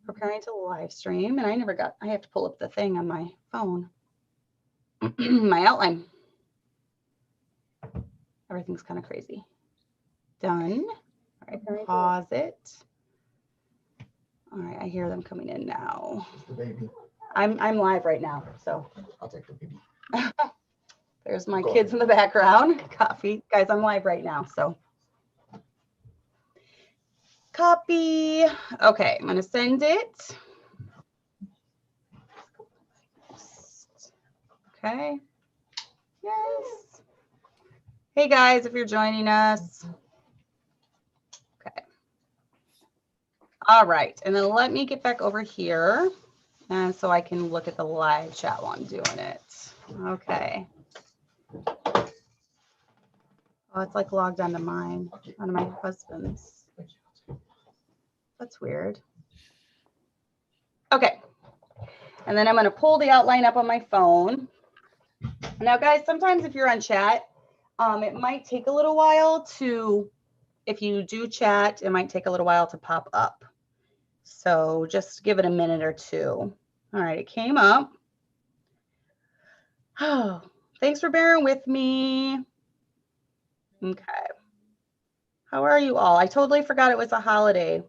preparing to live stream, and I have to pull up the thing on my phone. My outline. Everything's kind of crazy. Done. All right, pause it. All right, I hear them coming in now. The baby. I'm live right now, so. I'll take the baby. There's my kids in the background. Coffee. Guys, I'm live right now, so. Copy. Okay, I'm going to send it. Okay. Yes. Hey, guys, if you're joining us. Okay. All right, and then let me get back over here, and so I can look at the live chat while I'm doing it. Okay. Oh, it's like logged onto mine, onto my husband's. That's weird. Okay. And then I'm going to pull the outline up on my phone. Now, guys, sometimes if you're on chat, it might take a little while to, if you do chat, it might take a little while to pop up. So just give it a minute or two. All right, it came up. Oh, thanks for bearing with me. Okay. How are you all? I totally forgot it was a holiday.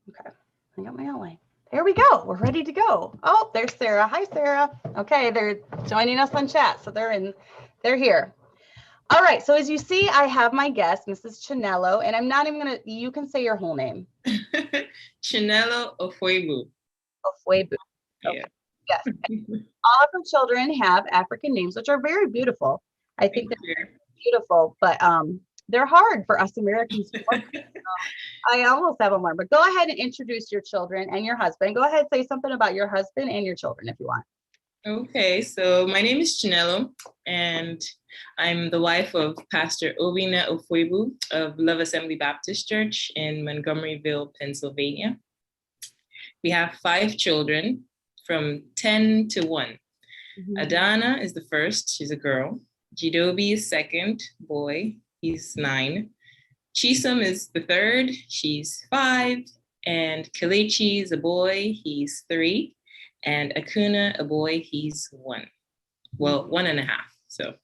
Okay, I got my outline. There we go. We're ready to go. Oh, there's Sarah. Hi, Sarah. Okay, they're joining us on chat, so they're here. All right, so as you see, I have my guest, Mrs. Chinelo, and I'm not even gonna, you can say your whole name. Chinelo Ofwebu. Ofwebu. Okay. Yeah. Yes. All of her children have African names, which are very beautiful. I think they're beautiful, but they're hard for us Americans to learn. I almost have them learned, but go ahead and introduce your children and your husband. Go ahead, say something about your husband and your children if you want. Okay, so my name is Chinelo, and I'm the wife of Pastor Obina Ofwebu of Love Assembly Baptist Church in Montgomeryville, Pennsylvania. We have 5 children from 10 to 1. Mm-hmm. Adana is the first, she's a girl. Jidobi is second, boy, he's 9. Chisum is the third, she's 5. And Kelechi is a boy, he's 3. And Akuna, a boy, he's 1. Well, 1.5, so.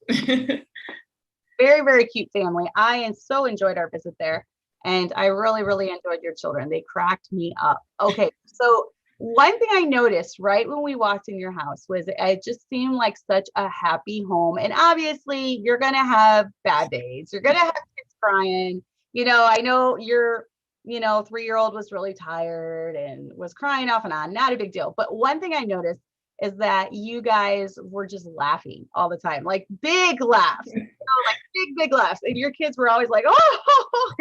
Very, very cute family. I so enjoyed our visit there. And I really, really enjoyed your children. They cracked me up. Okay, so one thing I noticed right when we walked in your house was it just seemed like such a happy home. And obviously, you're going to have bad days. You're going to have kids crying. You know, I know your 3-year-old was really tired and was crying off and on. Not a big deal. But one thing I noticed is that you guys were just laughing all the time, like big laughs, like big laughs. And your kids were always like, oh,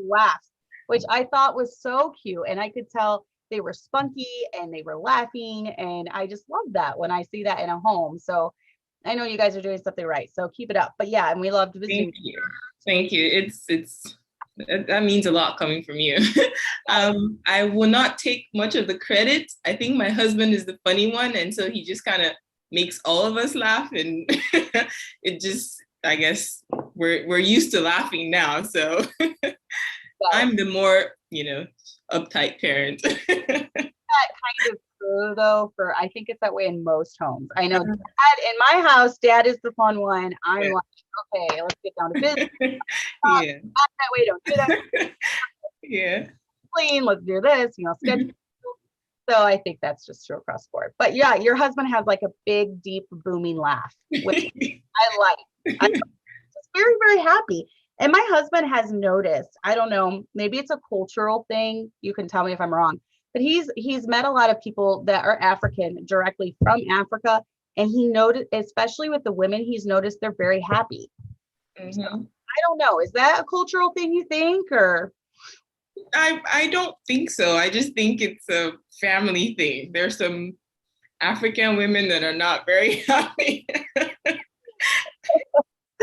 laughs, which I thought was so cute. And I could tell they were spunky and they were laughing. And I just love that when I see that in a home. So I know you guys are doing something right. So keep it up. But yeah, and we loved visiting. Thank you. It's that means a lot coming from you. I will not take much of the credit. I think my husband is the funny one. And so he just kind of makes all of us laugh. And it just, I guess we're used to laughing now. So I'm the more, uptight parent. That kind of true though, I think it's that way in most homes. I know in my house, Dad is the fun one. I'm like, okay, let's get down to business. Not that way, don't do that. Yeah. Clean, let's do this, schedule. So I think that's just true across the board. But yeah, your husband has like a big, deep, booming laugh, which I like. I'm just very, very happy. And my husband has noticed, I don't know, maybe it's a cultural thing. You can tell me if I'm wrong, but he's met a lot of people that are African directly from Africa. And he noticed, especially with the women, he's noticed they're very happy. Mm-hmm. So, I don't know. Is that a cultural thing you think, or? I don't think so. I just think it's a family thing. There's some African women that are not very happy.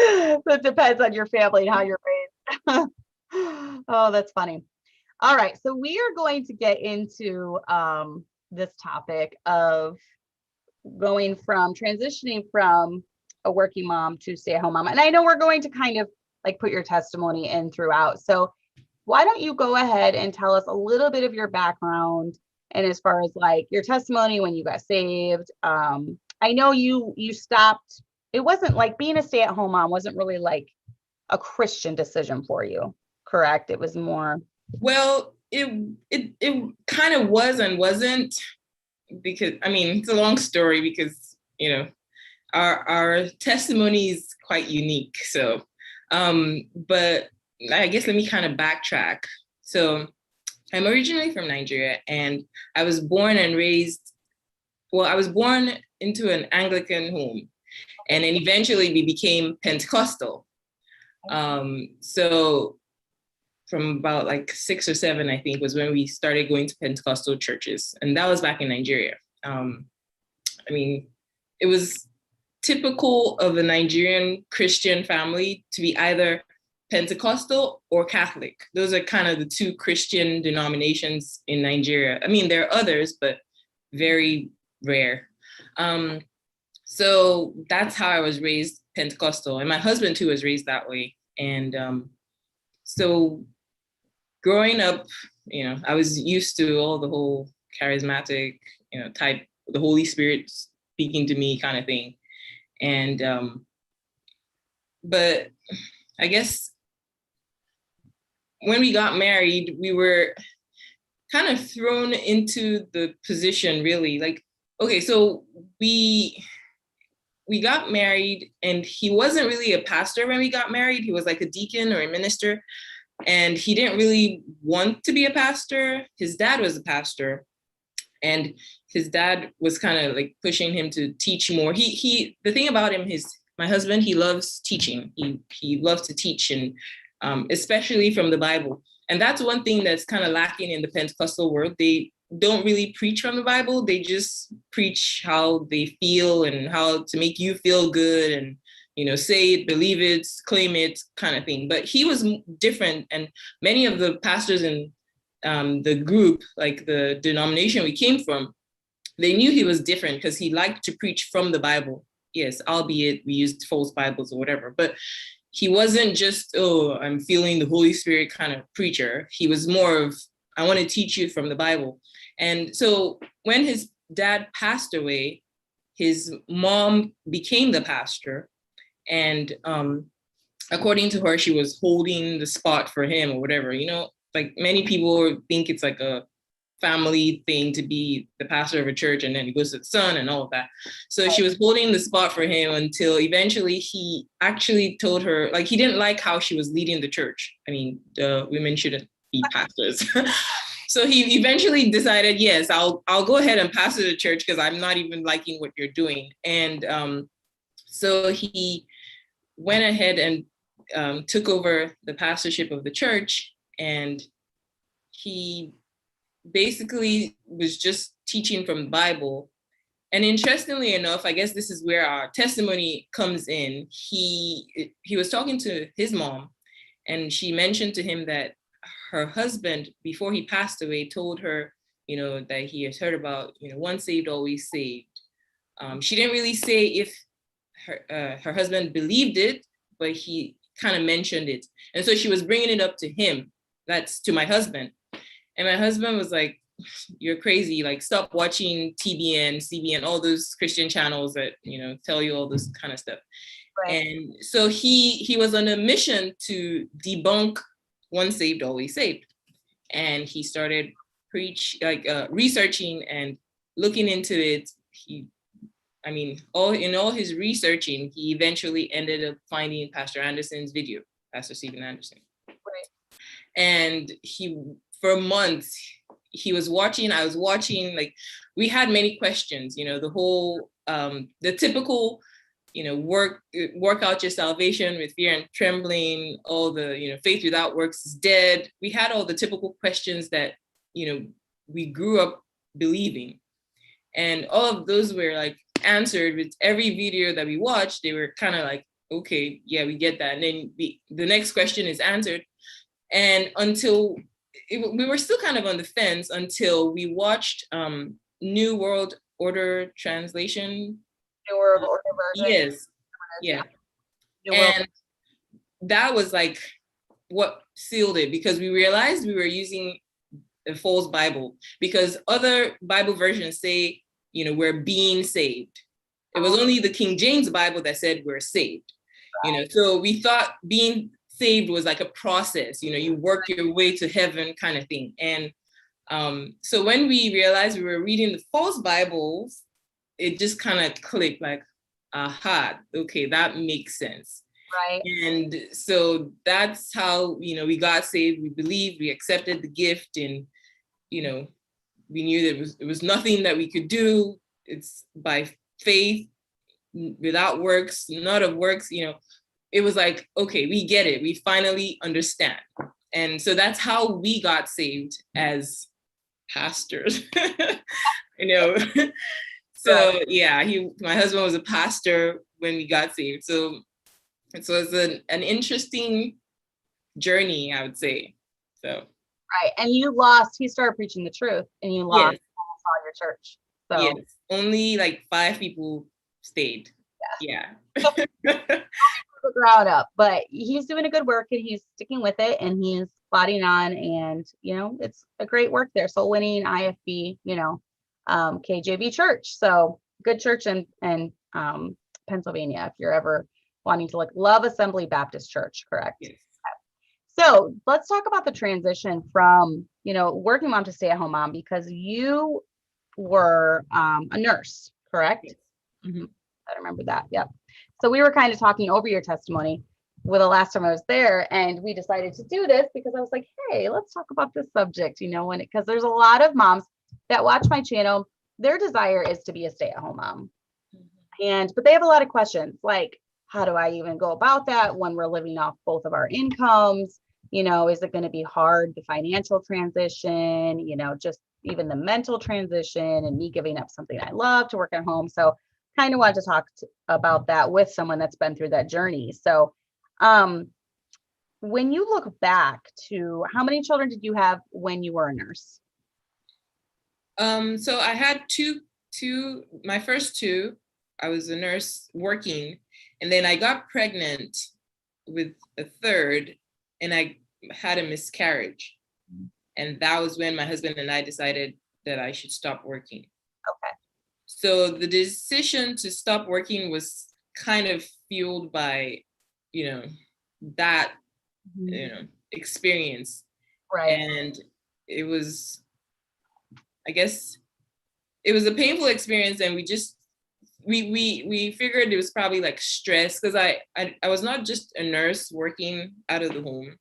It depends on your family and how you're raised. Oh, that's funny. All right. So we are going to get into this topic of transitioning from a working mom to stay-at-home mom. And I know we're going to kind of like put your testimony in throughout. So why don't you go ahead and tell us a little bit of your background and as far as like your testimony when you got saved. I know you stopped. It wasn't like being a stay-at-home mom wasn't really like a Christian decision for you, correct? It was more. Well, it kind of was and wasn't, because I mean it's a long story because our testimony is quite unique. So, but I guess let me kind of backtrack. So I'm originally from Nigeria, and I was born and raised, well, I was born into an Anglican home, and then eventually we became Pentecostal. So from about like 6 or 7, I think, was when we started going to Pentecostal churches. And that was back in Nigeria. I mean, it was typical of a Nigerian Christian family to be either Pentecostal or Catholic. Those are kind of the 2 Christian denominations in Nigeria. I mean, there are others, but very rare. So that's how I was raised, Pentecostal. And my husband too was raised that way. And so growing up, I was used to all the whole charismatic, type, the Holy Spirit speaking to me kind of thing. And, but I guess when we got married, we were kind of thrown into the position, really. Like, okay, so we got married, and he wasn't really a pastor when we got married. He was like a deacon or a minister, and he didn't really want to be a pastor. His dad was a pastor, and his dad was kind of like pushing him to teach more. The thing about him, my husband, he loves teaching. He loves to teach, and especially from the Bible. And that's one thing that's kind of lacking in the Pentecostal world. They don't really preach from the Bible. They just preach how they feel and how to make you feel good, and say it, believe it, claim it, kind of thing. But he was different, and many of the pastors in the group, like the denomination we came from, they knew he was different because he liked to preach from the Bible. Yes, albeit we used false Bibles or whatever, but he wasn't just, oh, I'm feeling the Holy Spirit kind of preacher. He was more of, I want to teach you from the Bible. And so when his dad passed away, his mom became the pastor. And according to her, she was holding the spot for him or whatever, like many people think it's like a family thing to be the pastor of a church, and then he goes to the son and all of that. So she was holding the spot for him until eventually he actually told her, like, he didn't like how she was leading the church. I mean, the women shouldn't be pastors. So he eventually decided, yes, I'll go ahead and pastor the church because I'm not even liking what you're doing. And so he went ahead and took over the pastorship of the church, and he basically was just teaching from the Bible. And interestingly enough, I guess this is where our testimony comes in. He was talking to his mom, and she mentioned to him that her husband, before he passed away, told her, that he has heard about, once saved, always saved. She didn't really say if her husband believed it, but he kind of mentioned it. And so she was bringing it up to him. That's to my husband. And my husband was like, you're crazy. Like, stop watching TBN, CBN, all those Christian channels that, tell you all this kind of stuff. Right. And so he was on a mission to debunk once saved, always saved. And he started researching and looking into it. In all his researching, he eventually ended up finding Pastor Anderson's video, Pastor Stephen Anderson. Right. And for months, he was watching, I was watching, like, we had many questions, the whole, the typical, work out your salvation with fear and trembling, all the, faith without works is dead. We had all the typical questions that, we grew up believing. And all of those were like answered with every video that we watched. They were kind of like, okay, yeah, we get that. And then the next question is answered. And until we were still kind of on the fence until we watched New World Order translation. New World Order version. Yes. Yeah. And that was like what sealed it, because we realized we were using a false Bible, because other Bible versions say, we're being saved. It was only the King James Bible that said we're saved, so we thought being saved was like a process, you work your way to heaven kind of thing. And so when we realized we were reading the false Bibles, it just kind of clicked, like, aha, okay, that makes sense. Right. And so that's how, we got saved. We believed, we accepted the gift, and, we knew that it was nothing that we could do. It's by faith, without works, not of works, it was like, okay, we get it. We finally understand. And so that's how we got saved as pastors, So yeah, my husband was a pastor when we got saved. So it's an interesting journey, I would say. So right. And he started preaching the truth, and you lost almost all your church. So yes, only like 5 people stayed. Yeah. The ground up, but he's doing a good work, and he's sticking with it, and he's plodding on, and it's a great work there. So winning IFB, KJV church. So good church in Pennsylvania, if you're ever wanting to look. Love Assembly Baptist Church, correct? Yes. So let's talk about the transition from, working mom to stay-at-home mom, because you were a nurse, correct? Yes. Mm-hmm. I remember that. Yep. So we were kind of talking over your testimony with the last time I was there, and we decided to do this because I was like, hey, let's talk about this subject, because there's a lot of moms that watch my channel. Their desire is to be a stay-at-home mom. But they have a lot of questions, like, how do I even go about that when we're living off both of our incomes? Is it going to be hard, the financial transition, just even the mental transition, and me giving up something I love to work at home. So kind of wanted to talk about that with someone that's been through that journey. So when you look back to, how many children did you have when you were a nurse? So I had two, my first 2, I was a nurse working, and then I got pregnant with a 3rd, and I had a miscarriage. And that was when my husband and I decided that I should stop working. Okay. So the decision to stop working was kind of fueled by, that, experience. Right. And it was, I guess, it was a painful experience, and we figured it was probably like stress, because I was not just a nurse working out of the home.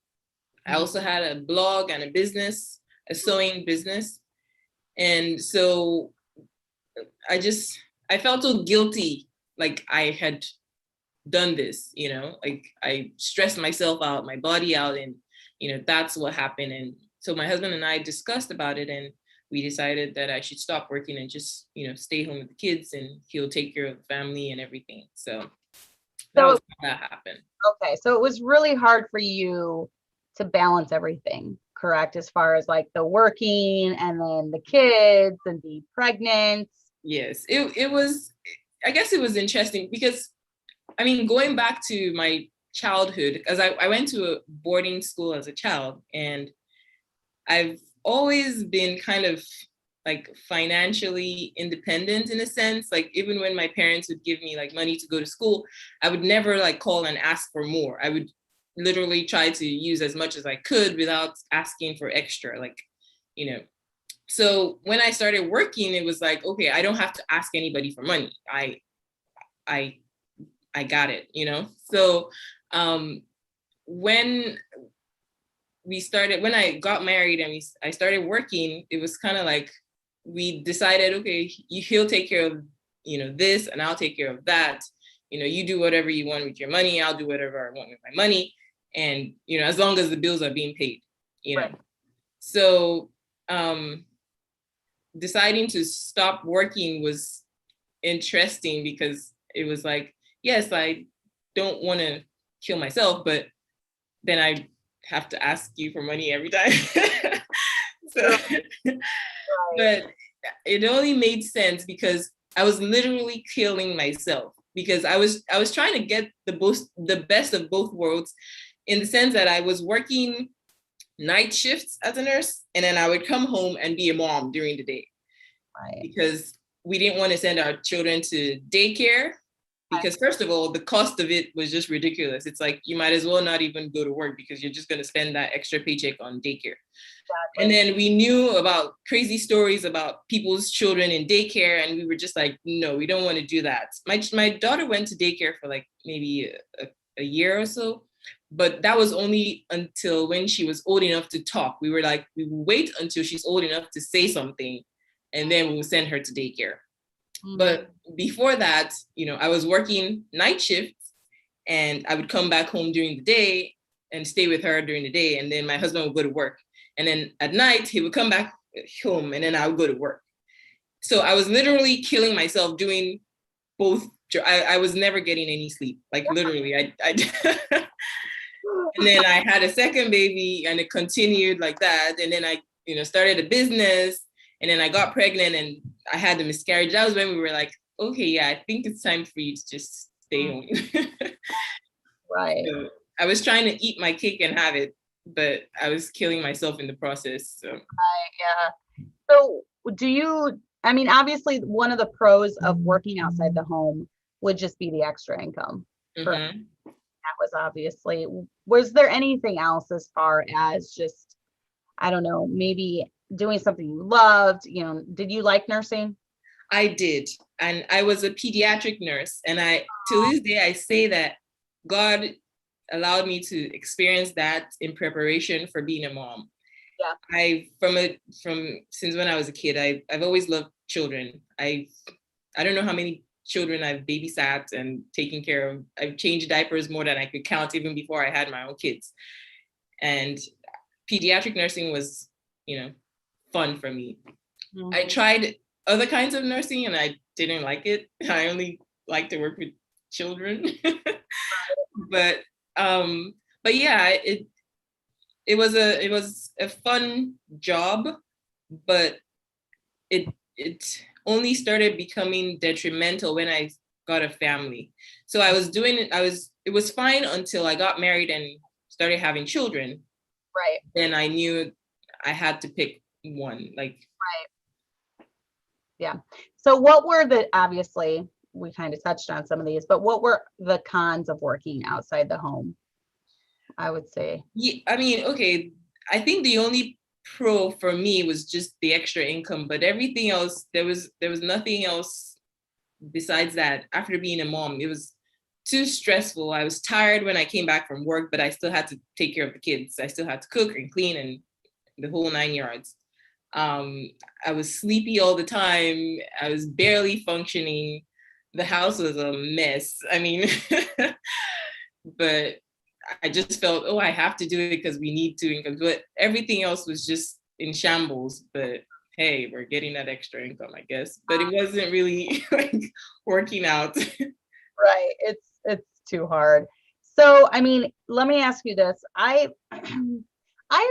I also had a blog and a business, a sewing business. And so I felt so guilty, like I had done this, like I stressed myself out, my body out, and, that's what happened. And so my husband and I discussed about it, and we decided that I should stop working and just, stay home with the kids, and he'll take care of the family and everything. So that was how that happened. Okay. So it was really hard for you to balance everything, correct? As far as like the working and then the kids and the pregnant. Yes, it was, I guess it was interesting because, going back to my childhood, because I went to a boarding school as a child, and I've always been kind of like financially independent in a sense. Like even when my parents would give me like money to go to school, I would never like call and ask for more. I would literally try to use as much as I could without asking for extra, like, So when I started working, it was like, okay, I don't have to ask anybody for money. I got it, So when I got married and I started working, it was kind of like we decided, okay, he'll take care of, this, and I'll take care of that. You do whatever you want with your money. I'll do whatever I want with my money. And, as long as the bills are being paid, Right. So deciding to stop working was interesting because it was like, yes, I don't want to kill myself, but then I have to ask you for money every time. But it only made sense because I was literally killing myself, because I was trying to get the best of both worlds in the sense that I was working night shifts as a nurse, and then I would come home and be a mom during the day. Right. Because we didn't want to send our children to daycare, because first of all, the cost of it was just ridiculous. It's like, you might as well not even go to work because you're just going to spend that extra paycheck on daycare. Exactly. And then we knew about crazy stories about people's children in daycare, and we were just like, no, we don't want to do that. My daughter went to daycare for like maybe a year or so, but that was only until when she was old enough to talk. We were like, we will wait until she's old enough to say something, and then we'll send her to daycare. Mm-hmm. But before that, I was working night shifts, and I would come back home during the day and stay with her during the day. And then my husband would go to work. And then at night, he would come back home, and then I would go to work. So I was literally killing myself doing both. I was never getting any sleep, like literally. I And then I had a second baby, and it continued like that. And then I, started a business, and then I got pregnant, and I had the miscarriage. That was when we were like, okay, yeah, I think it's time for you to just stay home. Right. So I was trying to eat my cake and have it, but I was killing myself in the process. So. Yeah. So obviously one of the pros of working outside the home would just be the extra income. Mm-hmm. That was obviously, was there anything else as far as just, I don't know, maybe doing something you loved? Did you like nursing? I did. And I was a pediatric nurse. And to this day, I say that God allowed me to experience that in preparation for being a mom. Yeah. Since when I was a kid, I've always loved children. I don't know how many children I've babysat and taken care of. I've changed diapers more than I could count even before I had my own kids. And pediatric nursing was, fun for me. Mm-hmm. I tried other kinds of nursing and I didn't like it. I only like to work with children. But yeah, it was a fun job, but it only started becoming detrimental when I got a family. So it was fine until I got married and started having children. Right. Then I knew I had to pick one. Right. Yeah. So what were obviously we kind of touched on some of these, but what were the cons of working outside the home? I would say. Yeah, okay. I think the only pro for me was just the extra income, but everything else, there was nothing else besides that. After being a mom, it was too stressful. I was tired when I came back from work, but I still had to take care of the kids. I still had to cook and clean and the whole 9 yards. I was sleepy all the time. I was barely functioning. The house was a mess. But I just felt, I have to do it because we need to income. But everything else was just in shambles. But hey, we're getting that extra income, I guess. But it wasn't really working out. Right. It's too hard. So, let me ask you this. I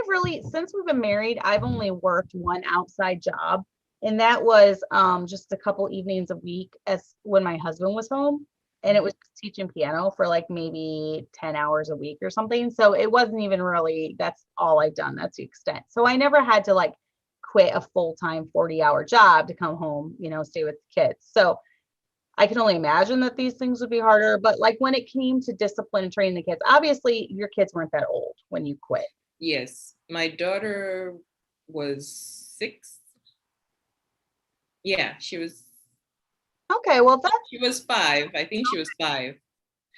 really, since we've been married, I've only worked one outside job. And that was just a couple evenings a week as when my husband was home. And it was teaching piano for like maybe 10 hours a week or something. So it wasn't even really, that's all I've done. That's the extent. So I never had to like quit a full-time 40-hour job to come home, stay with the kids. So I can only imagine that these things would be harder. But like when it came to discipline and training the kids, obviously your kids weren't that old when you quit. Yes. My daughter was 6. Yeah, she was. Okay, well, she was 5. I think she was 5.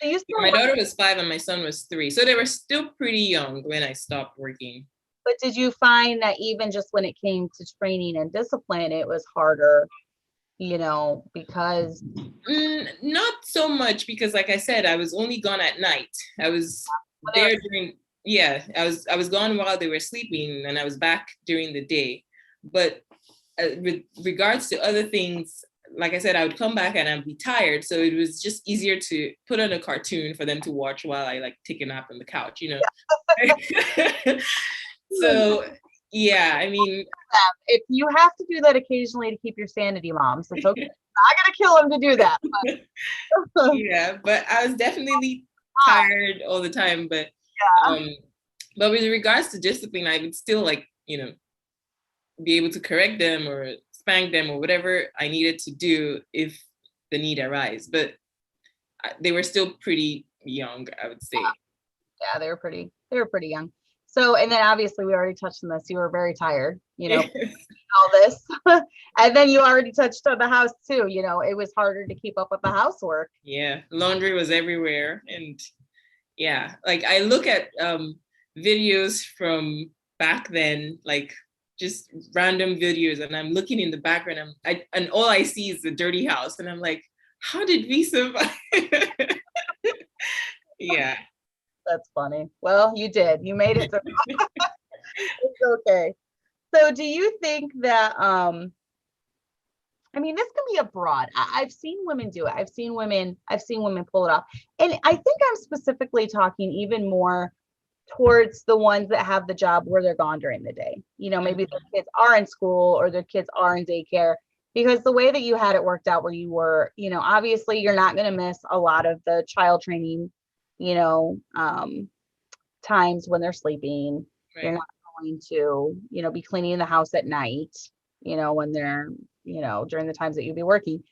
So my daughter was 5 and my son was 3. So they were still pretty young when I stopped working. But did you find that even just when it came to training and discipline, it was harder, because? Not so much because, like I said, I was only gone at night. I was there during, I was gone while they were sleeping and I was back during the day. But with regards to other things, like I said, I would come back and I'd be tired. So it was just easier to put on a cartoon for them to watch while I take a nap on the couch, So, yeah, if you have to do that occasionally to keep your sanity, moms, it's okay. I'm not gonna kill them to do that. Yeah, but I was definitely tired all the time. But Yeah. But with regards to discipline, I would still like, be able to correct them or spank them or whatever I needed to do if the need arise. But they were still pretty young, I would say. Yeah, they were pretty young. So, and then obviously we already touched on this. You were very tired, all this. And then you already touched on the house too. It was harder to keep up with the housework. Yeah, laundry was everywhere. And yeah, like I look at videos from back then, like just random videos, and I'm looking in the background, and all I see is the dirty house. And I'm like, how did we survive? Yeah. That's funny. Well, you did. You made it. It's okay. So do you think that, this can be abroad. I've seen women do it. I've seen women pull it off. And I think I'm specifically talking even more towards the ones that have the job where they're gone during the day. Maybe their kids are in school or their kids are in daycare, because the way that you had it worked out where you were, obviously you're not going to miss a lot of the child training, times when they're sleeping. Right. You're not going to, be cleaning the house at night, when they're, during the times that you'd be working.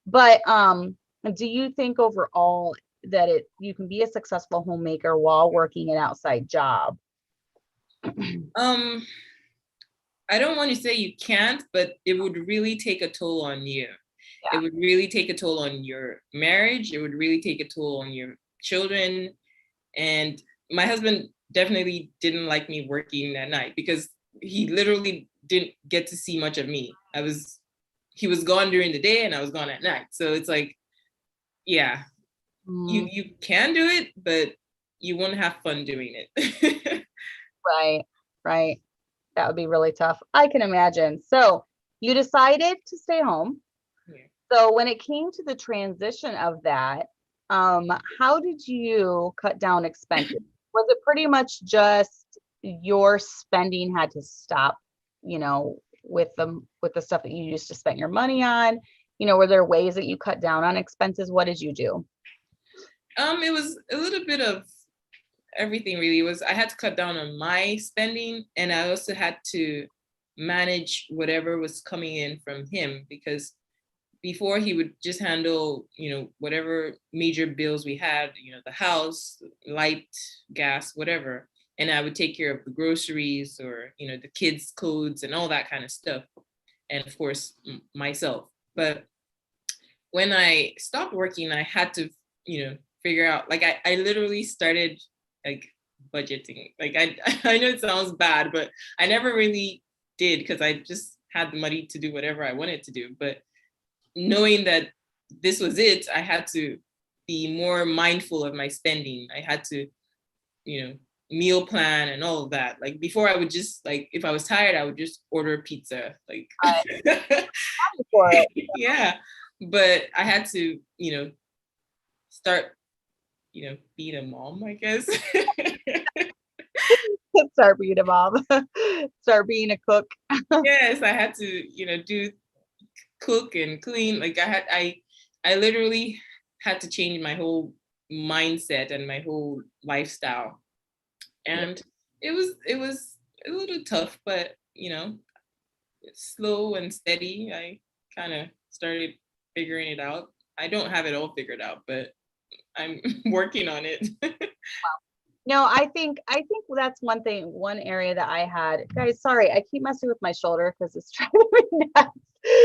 But do you think overall that you can be a successful homemaker while working an outside job? I don't want to say you can't, but it would really take a toll on you. Yeah. It would really take a toll on your marriage. It would really take a toll on your children. And my husband definitely didn't like me working at night because he literally didn't get to see much of me. He was gone during the day and I was gone at night. So it's like, yeah, you can do it, but you won't have fun doing it. Right. That would be really tough. I can imagine. So you decided to stay home. Yeah. So when it came to the transition of that, how did you cut down expenses? Was it pretty much just your spending had to stop, with the stuff that you used to spend your money on? Were there ways that you cut down on expenses? What did you do? It was a little bit of everything, really. I had to cut down on my spending, and I also had to manage whatever was coming in from him, because before he would just handle, whatever major bills we had, the house, light, gas, whatever. And I would take care of the groceries or, the kids' codes and all that kind of stuff. And of course, myself. But when I stopped working, I had to, figure out, like, I literally started like budgeting. Like, I know it sounds bad, but I never really did, because I just had the money to do whatever I wanted to do. But knowing that this was it, I had to be more mindful of my spending. I had to, meal plan and all of that. Like, before, I would just, like, if I was tired, I would just order pizza. Like, yeah. But I had to, start, being a mom, I guess. Start being a mom. Start being a cook. Yes, I had to, cook and clean. Like, I literally had to change my whole mindset and my whole lifestyle. And it was a little tough, but slow and steady. I kind of started figuring it out. I don't have it all figured out, but I'm working on it. Wow. No, I think that's one area that I had. Guys, sorry, I keep messing with my shoulder because it's driving me nuts.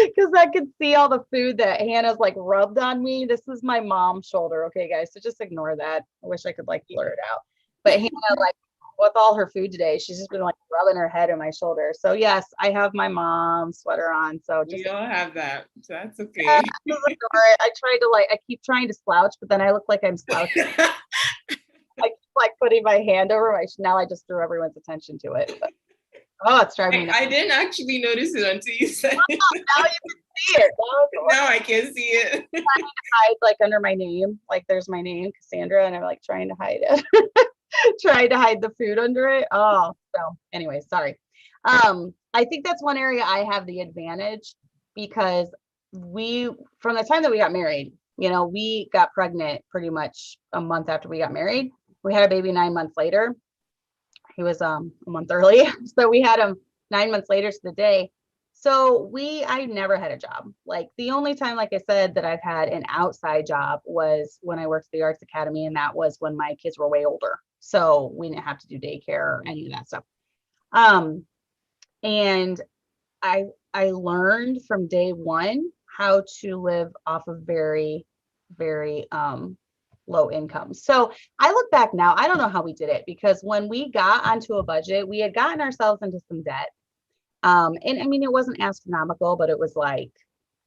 Because I could see all the food that Hannah's like rubbed on me. This is my mom's shoulder. Okay, guys, so just ignore that. I wish I could like blur it out. But Hannah, like, with all her food today, she's just been like rubbing her head on my shoulder. So yes, I have my mom's sweater on. So we all have that. So that's okay. I keep trying to slouch, but then I look like I'm slouching. I keep like putting my hand over now I just threw everyone's attention to it. But, it's driving me nuts. I didn't actually notice it until you said it. Now you can see it. Now I can see it. I'm trying to hide like under my name. Like, there's my name, Cassandra, and I'm like trying to hide it. Trying to hide the food under it. Oh, so anyway, sorry. I think that's one area I have the advantage, because from the time that we got married, we got pregnant pretty much a month after we got married. we had a baby 9 months later. He was a month early. So we had him 9 months later to the day. So I never had a job. Like the only time, like I said, that I've had an outside job was when I worked at the Arts Academy. And that was when my kids were way older. So we didn't have to do daycare or any of that stuff. And I learned from day one how to live off of very, very low income. So I look back now, I don't know how we did it, because when we got onto a budget, we had gotten ourselves into some debt. And I mean, it wasn't astronomical, but it was like,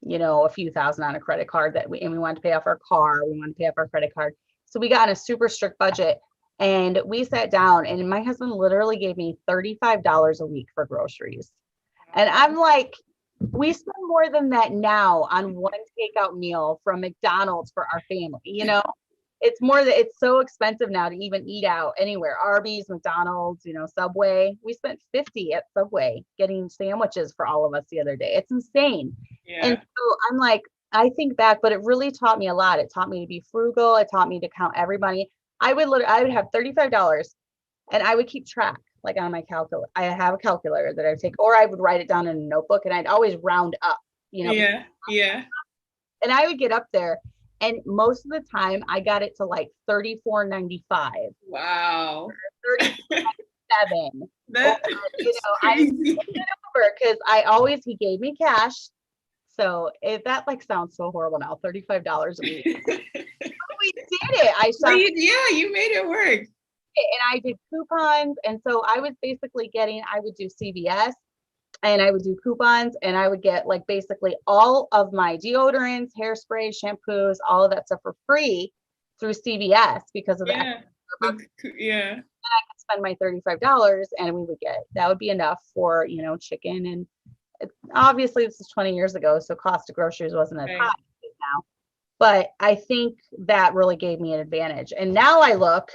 a few thousand on a credit card and we wanted to pay off our car. We wanted to pay off our credit card. So we got on a super strict budget, and we sat down, and my husband literally gave me $35 a week for groceries. And I'm like, we spend more than that now on one takeout meal from McDonald's for our family. It's more that it's so expensive now to even eat out anywhere. Arby's, McDonald's, Subway. We spent $50 at Subway getting sandwiches for all of us the other day. It's insane. Yeah. And so I'm like, I think back, but it really taught me a lot. It taught me to be frugal. It taught me to count every money. I would have $35 and I would keep track, like on my calculator. I have a calculator that I take, or I would write it down in a notebook, and I'd always round up, Yeah. And I would get up there. And most of the time I got it to like $34.95. Wow. $34.97. That's crazy. Because he gave me cash. So if that sounds so horrible now, $35 a week. We did it. You made it work. And I did coupons. And so I was basically I would do CVS. And I would do coupons, and I would get basically all of my deodorants, hairspray, shampoos, all of that stuff for free through CVS because of that. Yeah. And I could spend my $35, and that would be enough for, chicken. And obviously this is 20 years ago, so cost of groceries wasn't as high as it is now. But I think that really gave me an advantage. And now I look,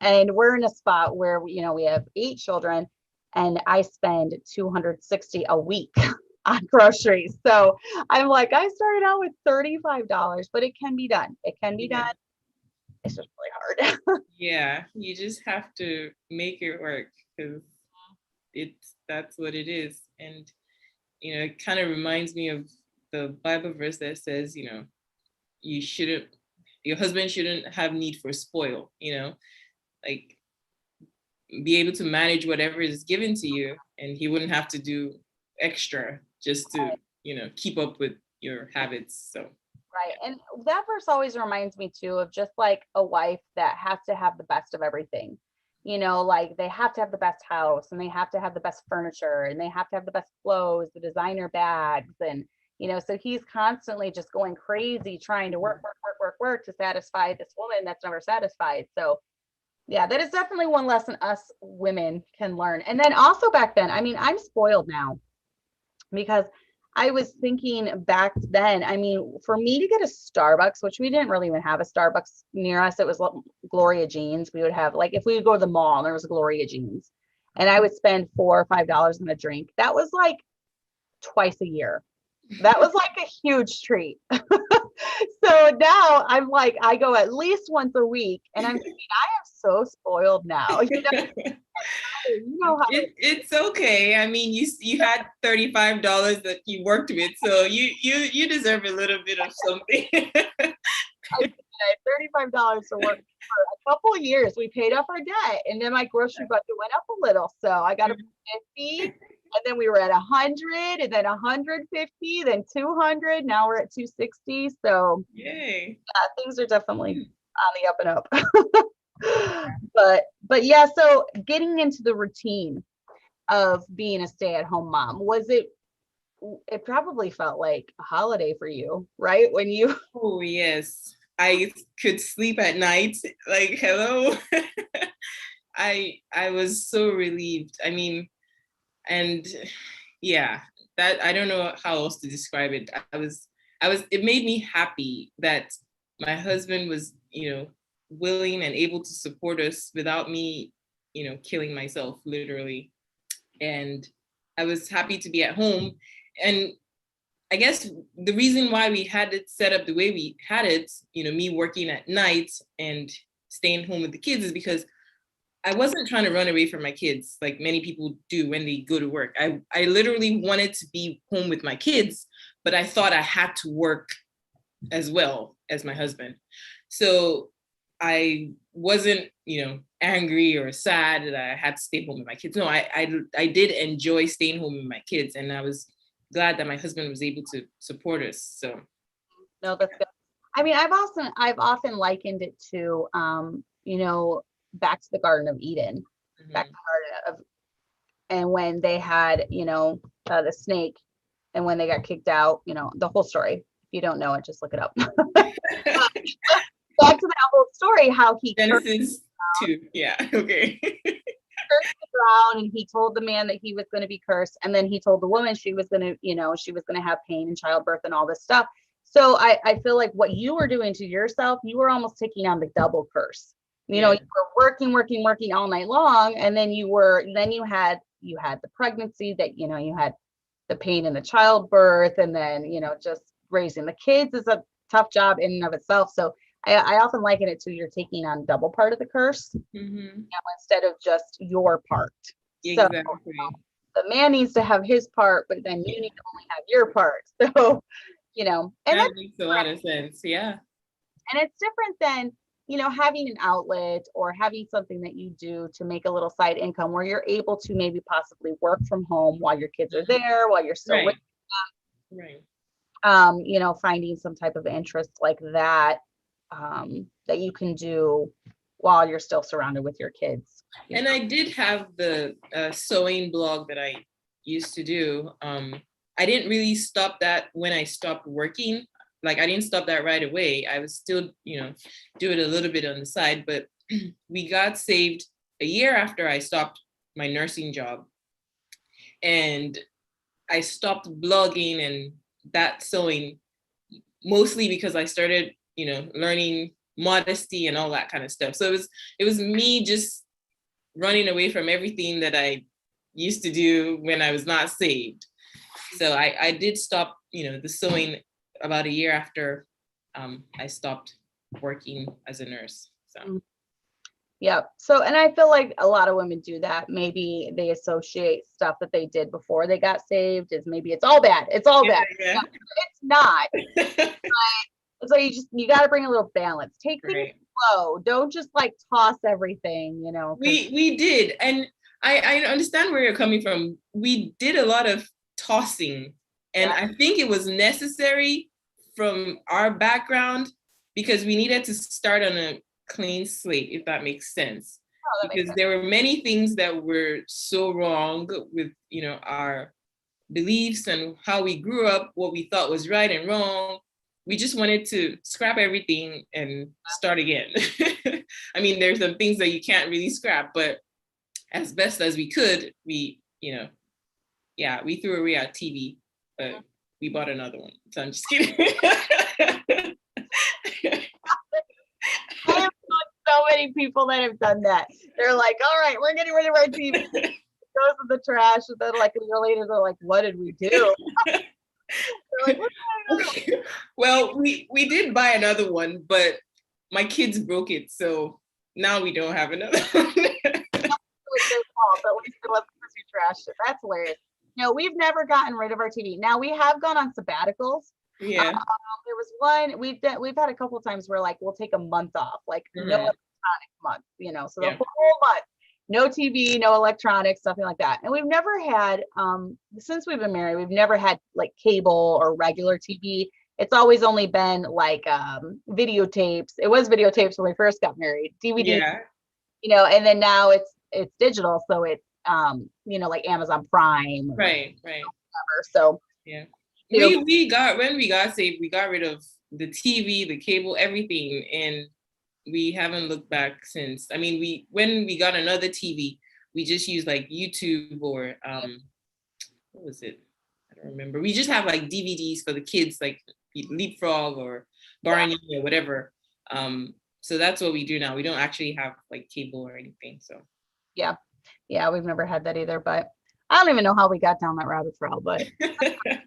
and we're in a spot where we have 8 children. And I spend $260 a week on groceries. So I'm like, I started out with $35, but it can be done. It can be done. It's just really hard. Yeah, you just have to make it work, because that's what it is. And it kind of reminds me of the Bible verse that says, your husband shouldn't have need for spoil, be able to manage whatever is given to you, and he wouldn't have to do extra just to keep up with your habits. So right. And that verse always reminds me too of just like a wife that has to have the best of everything. They have to have the best house, and they have to have the best furniture, and they have to have the best clothes, the designer bags, and so he's constantly just going crazy trying to work to satisfy this woman that's never satisfied. So yeah, that is definitely one lesson us women can learn. And then also back then, I mean, I'm spoiled now, because I was thinking back then, I mean, for me to get a Starbucks, which we didn't really even have a Starbucks near us, it was Gloria Jeans. We would have, if we would go to the mall, and there was a Gloria Jeans, and I would spend $4 or $5 on a drink. That was like twice a year. That was like a huge treat. So now I'm like, I go at least once a week, and I'm thinking, I am so spoiled now. It's okay. I mean, you had $35 that you worked with, so you deserve a little bit of something. I had $35 to work for a couple of years. We paid off our debt, and then my grocery budget went up a little. So I got a 50, and then we were at 100, and then 150, then 200. Now we're at 260. So yay. Yeah, things are definitely on the up and up. But yeah, so getting into the routine of being a stay-at-home mom, it probably felt like a holiday for you, right? When you Oh yes, I could sleep at night, like hello. I was so relieved. I mean, and yeah, that I don't know how else to describe it. It made me happy that my husband was, willing and able to support us without me, killing myself literally. And I was happy to be at home. And I guess the reason why we had it set up the way we had it, me working at night and staying home with the kids is because I wasn't trying to run away from my kids like many people do when they go to work. I literally wanted to be home with my kids, but I thought I had to work as well as my husband. So I wasn't, angry or sad that I had to stay home with my kids. No, I did enjoy staying home with my kids, and I was glad that my husband was able to support us. So no, that's good. I mean, I've often likened it to, back to the Garden of Eden, back to the Garden of, and when they had, the snake, and when they got kicked out, the whole story. If you don't know it, just look it up. Back to that whole story, how he Genesis 2, yeah, okay. cursed the ground, and he told the man that he was going to be cursed, and then he told the woman she was going to have pain in childbirth and all this stuff. So I feel like what you were doing to yourself, you were almost taking on the double curse. You were working all night long, and then you had the pregnancy that you had the pain in the childbirth, and then just raising the kids is a tough job in and of itself. So I often liken it to you're taking on double part of the curse, instead of just your part. Exactly. So the man needs to have his part, but then you need to only have your part. So, and that makes a lot of sense. Yeah. And it's different than, having an outlet or having something that you do to make a little side income where you're able to maybe possibly work from home while your kids are there, while you're still with them. Right. Finding some type of interest like that, that you can do while you're still surrounded with your kids. And I did have the sewing blog that I used to do. I didn't really stop that when I stopped working. Like, I didn't stop that right away. I was still, do it a little bit on the side, but we got saved a year after I stopped my nursing job. And I stopped blogging and that sewing, mostly because I started, learning modesty and all that kind of stuff. So it was me just running away from everything that I used to do when I was not saved. So I did stop, the sewing about a year after I stopped working as a nurse. So. Yeah. So, and I feel like a lot of women do that. Maybe they associate stuff that they did before they got saved as maybe it's all bad. It's all bad. Yeah. No, it's not. So you got to bring a little balance. Take things slow. Don't just like toss everything, We did. And I understand where you're coming from. We did a lot of tossing. And I think it was necessary from our background because we needed to start on a clean slate, if that makes sense. Because there were many things that were so wrong with, our beliefs and how we grew up, what we thought was right and wrong. We just wanted to scrap everything and start again. I mean, there's some things that you can't really scrap, but as best as we could, we threw away our TV. But we bought another one. So I'm just kidding. I have so many people that have done that. They're like, all right, we're getting rid of our TV. It goes in the trash. And then like a year later, they're like, what did we do? Like, well, we did buy another one, but my kids broke it. So now we don't have another one. It's their fault, but at least it wasn't because we trashed it. That's hilarious. No, we've never gotten rid of our TV. Now we have gone on sabbaticals. Yeah. There was one we've had a couple of times where like we'll take a month off, like no electronic month, so the whole month, no TV, no electronics, something like that. And we've never had, since we've been married, we've never had like cable or regular TV. It's always only been like videotapes. It was videotapes when we first got married, DVD, and then now it's digital, so it's like Amazon Prime. Right. Whatever. So when we got saved, we got rid of the TV, the cable, everything, and we haven't looked back since. I mean, when we got another TV, we just used like YouTube or what was it? I don't remember. We just have like DVDs for the kids, like Leapfrog or Barney or whatever. So that's what we do now. We don't actually have like cable or anything. So yeah, we've never had that either, but I don't even know how we got down that rabbit trail, but it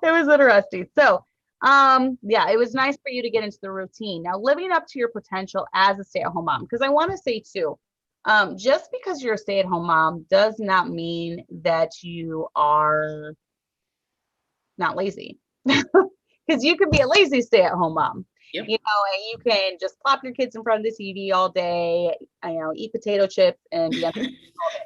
was interesting. So Yeah, it was nice for you to get into the routine. Now, living up to your potential as a stay-at-home mom, because I want to say too, just because you're a stay-at-home mom does not mean that you are not lazy. Because you can be a lazy stay-at-home mom. Yep. You know, and you can just plop your kids in front of the TV all day, eat potato chips and be on all day.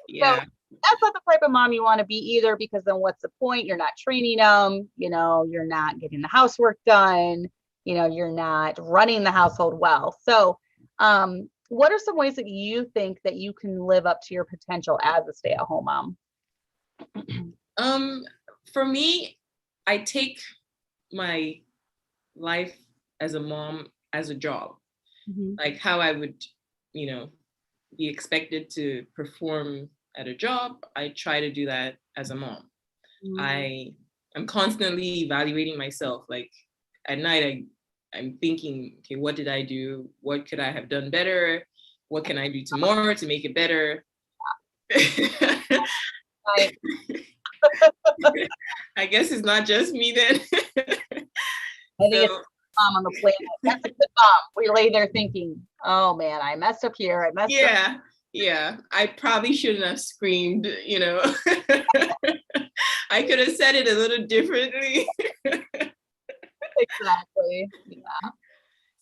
Yeah. So that's not the type of mom you want to be either, because then what's the point? You're not training them, you're not getting the housework done, you're not running the household well. So what are some ways that you think that you can live up to your potential as a stay-at-home mom? For me, I take my life as a mom as a job. Mm-hmm. Like how I would, be expected to perform at a job. I try to do that as a mom. Mm-hmm. I'm constantly evaluating myself. Like at night, I'm thinking, okay, what did I do? What could I have done better? What can I do tomorrow to make it better? Right. I guess it's not just me then. I think it's mom on the planet. That's a good mom. We lay there thinking, oh man, I messed up here. I messed up. Yeah. I probably shouldn't have screamed, I could have said it a little differently. Exactly. Yeah.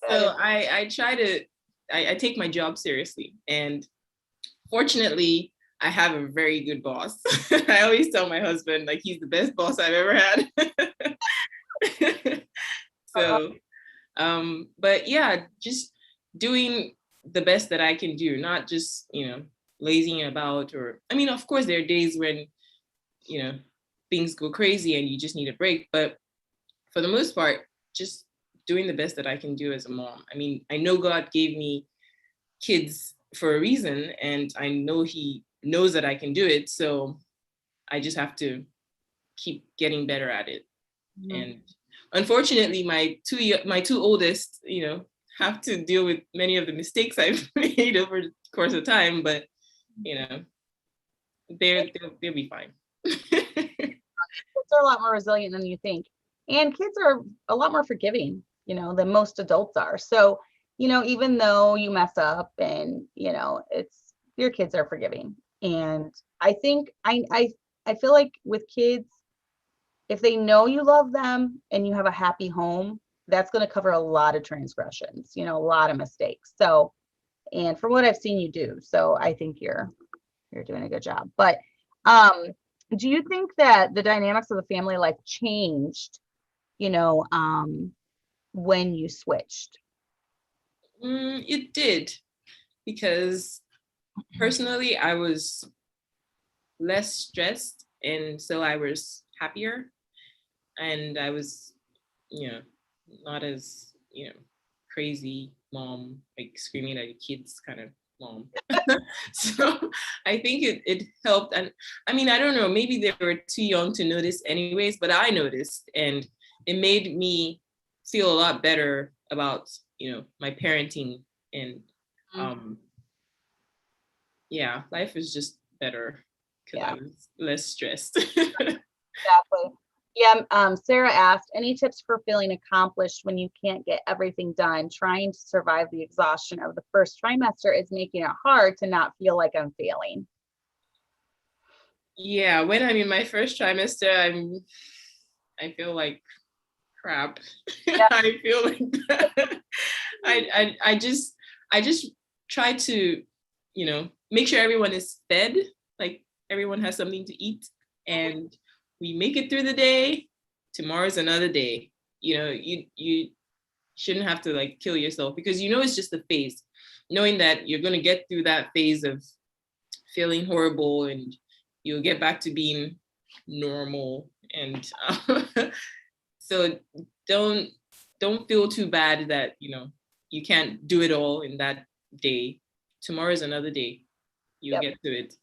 So I take my job seriously. And fortunately, I have a very good boss. I always tell my husband, like, he's the best boss I've ever had. So, but yeah, just doing the best that I can do, not just, lazing about, or, I mean, of course, there are days when, things go crazy and you just need a break. But for the most part, just doing the best that I can do as a mom. I mean, I know God gave me kids for a reason, and I know He knows that I can do it. So I just have to keep getting better at it. Mm-hmm. And unfortunately, my two oldest, have to deal with many of the mistakes I've made over the course of time. But they'll be fine. Kids are a lot more resilient than you think, and kids are a lot more forgiving, than most adults are. So, even though you mess up, and it's your kids are forgiving. And I think I feel like with kids, if they know you love them and you have a happy home, that's going to cover a lot of transgressions, a lot of mistakes. So, and from what I've seen you do, so I think you're doing a good job. But do you think that the dynamics of the family life changed, when you switched? It did, because personally, I was less stressed, and so I was happier, and I was, not as, crazy mom, like screaming at your kids kind of mom. So I think it helped. And I mean, I don't know, maybe they were too young to notice anyways, but I noticed, and it made me feel a lot better about, my parenting. And yeah, life is just better because I was less stressed. Exactly. Yeah. Sarah asked, any tips for feeling accomplished when you can't get everything done? Trying to survive the exhaustion of the first trimester is making it hard to not feel like I'm failing. Yeah, when I'm in my first trimester, I feel like crap. Yeah. I feel like that. I just try to, make sure everyone is fed, like everyone has something to eat, and we make it through the day. Tomorrow's another day. You shouldn't have to like kill yourself, because it's just a phase. Knowing that you're going to get through that phase of feeling horrible, and you'll get back to being normal. And so don't feel too bad that you can't do it all in that day. Tomorrow's another day. You'll get to it.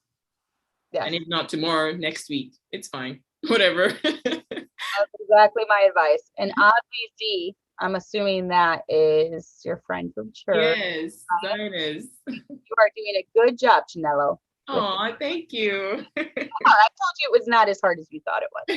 Yes. And if not tomorrow, next week, it's fine. Whatever. That's exactly my advice. And obviously, I'm assuming that is your friend from church. Yes, that is. You are doing a good job, Chinelo. Oh, thank you. I told you it was not as hard as you thought it was.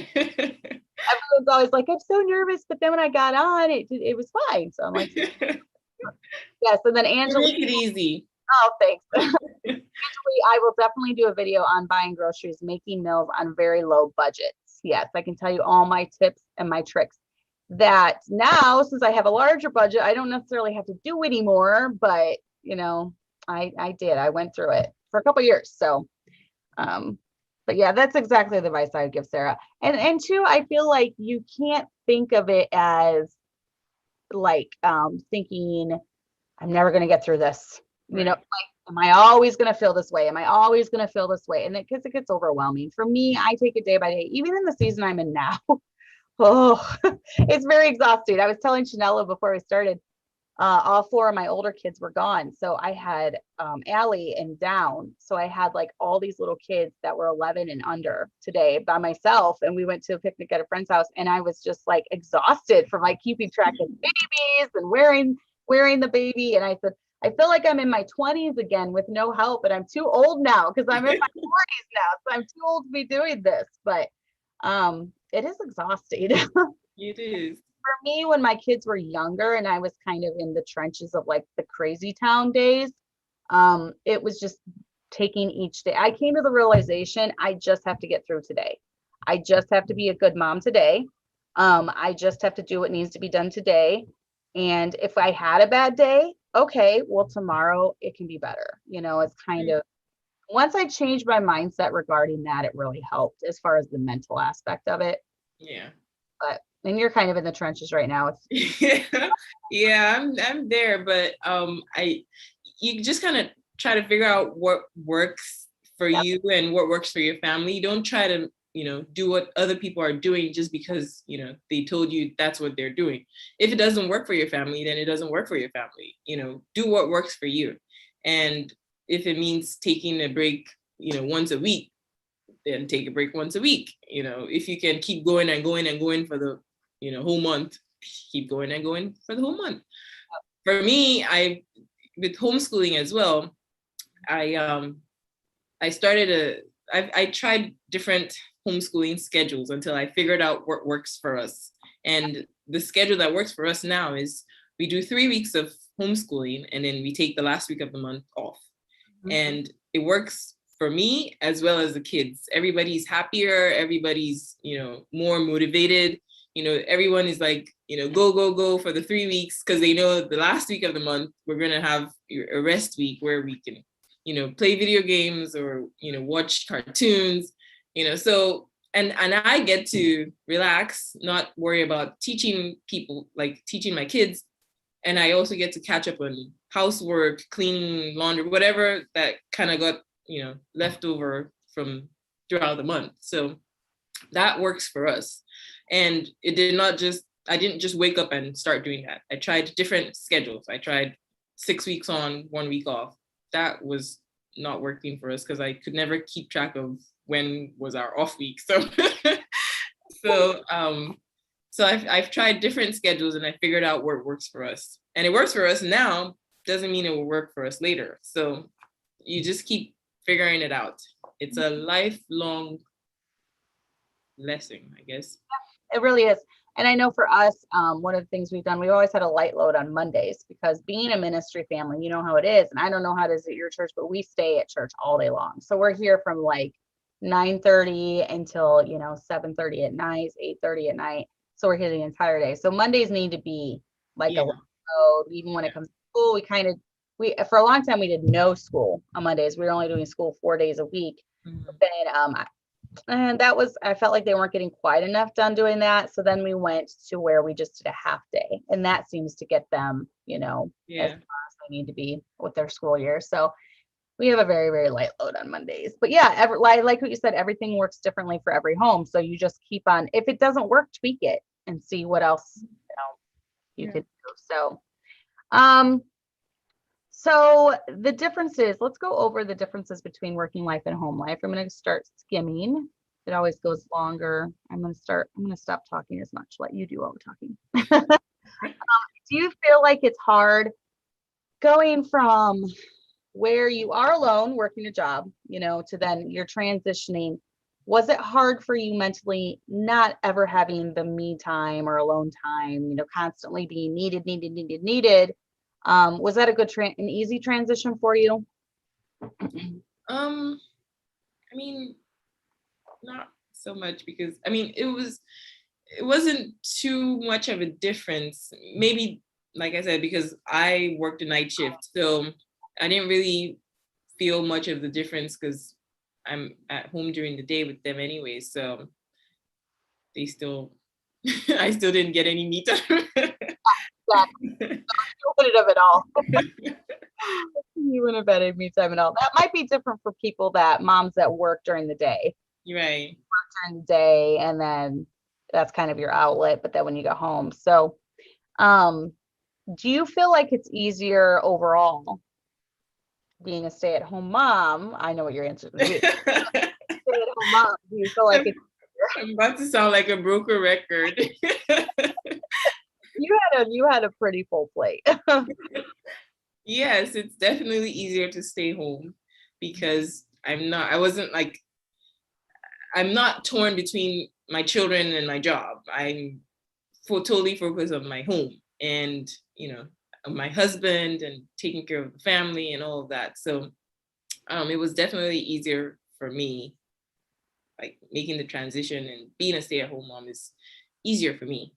Everyone's always like, I'm so nervous, but then when I got on, it was fine. So I'm like, yes. And then You Angela, make it easy. oh, thanks. I will definitely do a video on buying groceries, making meals on very low budgets. Yes, I can tell you all my tips and my tricks that now, since I have a larger budget, I don't necessarily have to do anymore, but I did. I went through it for a couple of years. So, but yeah, that's exactly the advice I would give Sarah. And two, I feel like you can't think of it as like thinking I'm never going to get through this. Right. Like, am I always going to feel this way? Am I always going to feel this way? And because it gets overwhelming. For me, I take it day by day, even in the season I'm in now. Oh, it's very exhausting. I was telling Chinelo before we started, all four of my older kids were gone. So I had Allie and down. So I had like all these little kids that were 11 and under today by myself. And we went to a picnic at a friend's house, and I was just like exhausted from like keeping track of babies and wearing the baby. And I said, I feel like I'm in my 20s again with no help, and I'm too old now because I'm in my 40s now. So I'm too old to be doing this. But it is exhausting. It is. For me, when my kids were younger and I was kind of in the trenches of like the crazy town days, it was just taking each day. I came to the realization I just have to get through today. I just have to be a good mom today. I just have to do what needs to be done today. And if I had a bad day, okay, well, tomorrow it can be better. It's kind of, once I changed my mindset regarding that, it really helped as far as the mental aspect of it. Yeah. But and you're kind of in the trenches right now. Yeah, I'm there, but you just kind of try to figure out what works for you and what works for your family. You don't try to, do what other people are doing just because, they told you that's what they're doing. If it doesn't work for your family, then it doesn't work for your family. Do what works for you. And if it means taking a break, once a week, then take a break once a week. If you can keep going and going and going for the whole month, keep going and going for the whole month. For me, with homeschooling as well, I tried different homeschooling schedules until I figured out what works for us. And the schedule that works for us now is we do 3 weeks of homeschooling, and then we take the last week of the month off. Mm-hmm. And it works for me as well as the kids. Everybody's happier, everybody's, more motivated. Everyone is like, go for the 3 weeks, because they know the last week of the month, we're going to have a rest week where we can, play video games or, watch cartoons, so, and I get to relax, not worry about teaching people, like teaching my kids. And I also get to catch up on housework, cleaning, laundry, whatever that kind of got, left over from throughout the month. So that works for us. And I didn't just wake up and start doing that. I tried different schedules. I tried 6 weeks on, 1 week off. That was not working for us because I could never keep track of when was our off week. So I've tried different schedules, and I figured out what works for us. And it works for us now, doesn't mean it will work for us later. So you just keep figuring it out. It's a lifelong lesson, I guess. It really is. And I know for us, one of the things we've done, we always had a light load on Mondays, because being a ministry family, you know how it is. And I don't know how it is at your church, but we stay at church all day long. So we're here from like 9:30 until 7:30 at night, 8:30 at night. So we're here the entire day. So Mondays need to be like a light load. Even when it comes to school, we for a long time we did no school on Mondays. We were only doing school 4 days a week. Mm-hmm. But then and I felt like they weren't getting quite enough done doing that. So then we went to where we just did a half day, and that seems to get them, as far as they need to be with their school year. So we have a very, very light load on Mondays. But yeah, like what you said, everything works differently for every home. So you just keep on, if it doesn't work, tweak it and see what else you could do. So the differences, let's go over the differences between working life and home life. I'm going to start skimming. It always goes longer. I'm going to stop talking as much, let you do all the talking. Do you feel like it's hard going from where you are alone working a job, to then you're transitioning was it hard for you mentally not ever having the me time or alone time, constantly being needed? Was that an easy transition for you? I mean, not so much, because I mean, it wasn't too much of a difference. Maybe, like I said, because I worked a night shift, so I didn't really feel much of the difference because I'm at home during the day with them anyway. So they still, I still didn't get any me time. Exactly. You wouldn't have at all. You wouldn't have had any me time at all. That might be different for moms that work during the day. Right. During the day, and then that's kind of your outlet. But then when you go home, so do you feel like it's easier overall being a stay-at-home mom? I know what your answer is going to be. Stay-at-home mom. Do you feel like it's I'm about to sound like a broken record. You had a pretty full plate. Yes, it's definitely easier to stay home because I'm not torn between my children and my job. I'm totally focused on my home and, my husband and taking care of the family and all of that. So it was definitely easier for me, like making the transition, and being a stay-at-home mom is easier for me.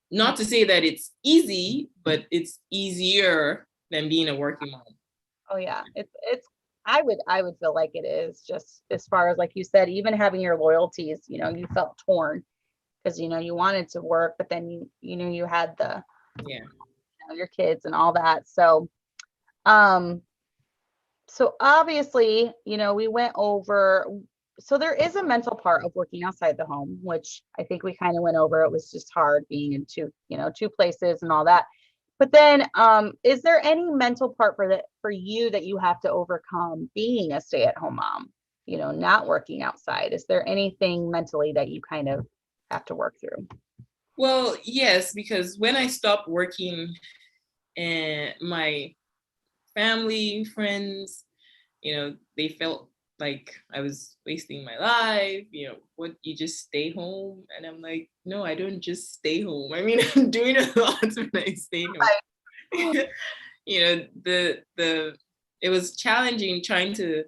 Not to say that it's easy, but it's easier than being a working mom. Oh yeah, I would feel like it is, just as far as, like you said, even having your loyalties, you felt torn because you wanted to work, but then you had your kids and all that. So obviously, we went over, so there is a mental part of working outside the home, which I think we kind of went over. It was just hard being in two places and all that. But then, is there any mental part for you that you have to overcome being a stay-at-home mom, not working outside? Is there anything mentally that you kind of have to work through? Well, yes, because when I stopped working, and my family, friends, they felt like I was wasting my life. What, you just stay home? And I'm like, no, I don't just stay home. I mean, I'm doing a lot when I stay home. It was challenging trying to,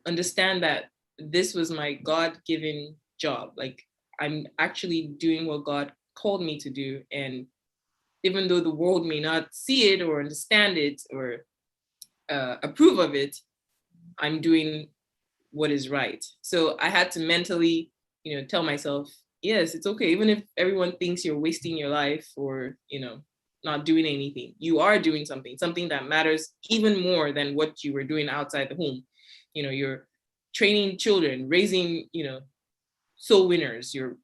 understand that this was my God-given job. Like, I'm actually doing what God called me to do. And even though the world may not see it or understand it or approve of it, I'm doing what is right. So I had to mentally, tell myself, yes, it's okay. Even if everyone thinks you're wasting your life or, not doing anything, you are doing something that matters even more than what you were doing outside the home. You're training children, raising, soul winners, you're,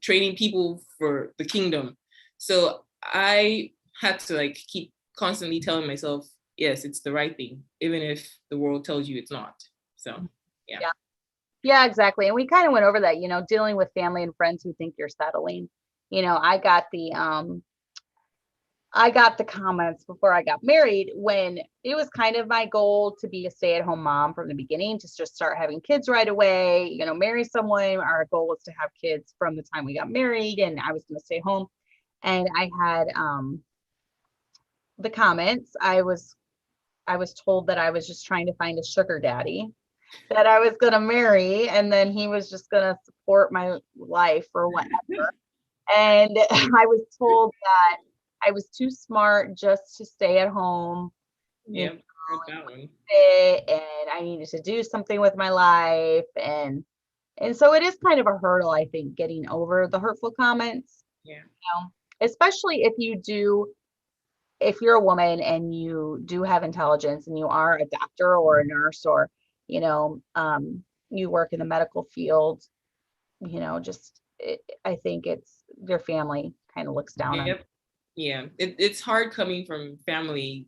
training people for the kingdom. So I had to keep constantly telling myself, yes, it's the right thing, even if the world tells you it's not. So, yeah. Yeah, exactly. And we kind of went over that, dealing with family and friends who think you're settling. I got the comments before I got married, when it was kind of my goal to be a stay-at-home mom from the beginning, to just start having kids right away, marry someone. Our goal was to have kids from the time we got married, and I was going to stay home. And I had the comments. I was told that I was just trying to find a sugar daddy that I was going to marry, and then he was just going to support my life or whatever. And I was told that I was too smart just to stay at home. Yeah, and I needed to do something with my life. And so it is kind of a hurdle, I think, getting over the hurtful comments. Yeah. Especially if you're a woman and you do have intelligence and you are a doctor or a nurse, or, you work in the medical field, I think it's your family kind of looks down on. Yeah, it's hard coming from family,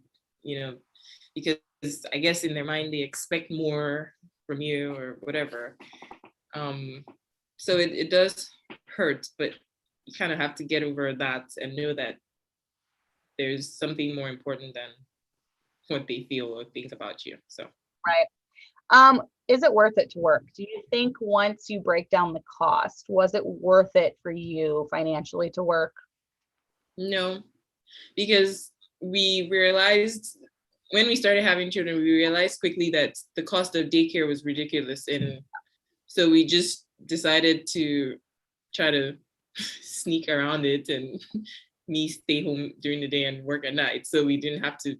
because I guess in their mind they expect more from you or whatever. So it does hurt, but you kind of have to get over that and know that there's something more important than what they feel or think about you. So Right. Is it worth it to work? Do you think once you break down the cost, was it worth it for you financially to work? No, because we realized when we started having children, we realized quickly that the cost of daycare was ridiculous. And so we just decided to try to sneak around it and me stay home during the day and work at night. So we didn't have to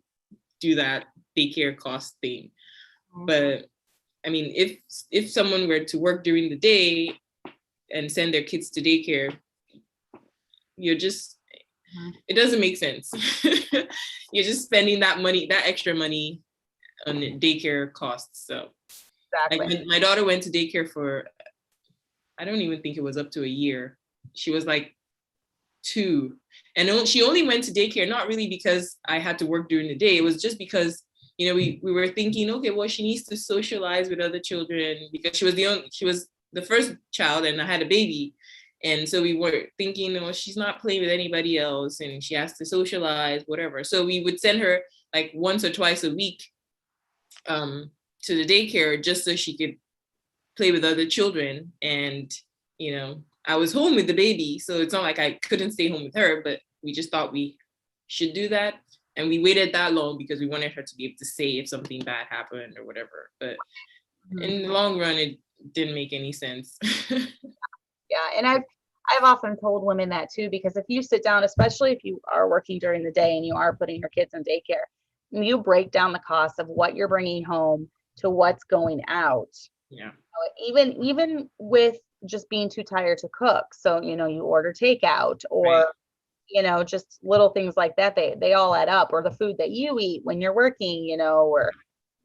do that daycare cost thing. But I mean, if someone were to work during the day and send their kids to daycare, it doesn't make sense. You're just spending that money, that extra money on daycare costs. So Exactly. like my daughter went to daycare for, I don't even think it was up to a year. She was like 2. And she only went to daycare, not really because I had to work during the day. It was just because, we were thinking, okay, well, she needs to socialize with other children because she was the first child and I had a baby. And so we were thinking, she's not playing with anybody else and she has to socialize, whatever. So we would send her like once or twice a week to the daycare just so she could play with other children. And, I was home with the baby, so it's not like I couldn't stay home with her, but we just thought we should do that. And we waited that long because we wanted her to be able to say if something bad happened or whatever. But in the long run, it didn't make any sense. Yeah. And I've often told women that too, because if you sit down, especially if you are working during the day and you are putting your kids in daycare, and you break down the cost of what you're bringing home to what's going out. Yeah. Even with just being too tired to cook. So, you order takeout or, right. Just little things like that. They all add up, or the food that you eat when you're working, or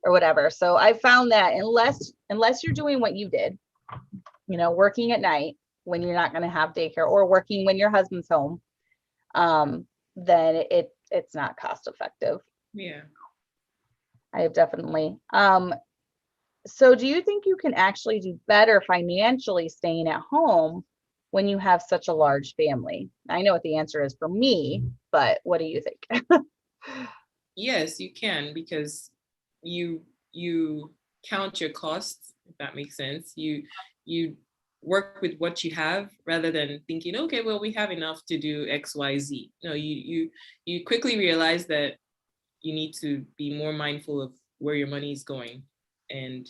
whatever. So I found that unless you're doing what you did, working at night when you're not going to have daycare, or working when your husband's home, then it's not cost effective. Yeah. I have definitely. So do you think you can actually do better financially staying at home when you have such a large family? I know what the answer is for me, but what do you think? Yes, you can, because you count your costs, if that makes sense. You work with what you have rather than thinking, okay, well, we have enough to do XYZ. No, you quickly realize that you need to be more mindful of where your money is going, and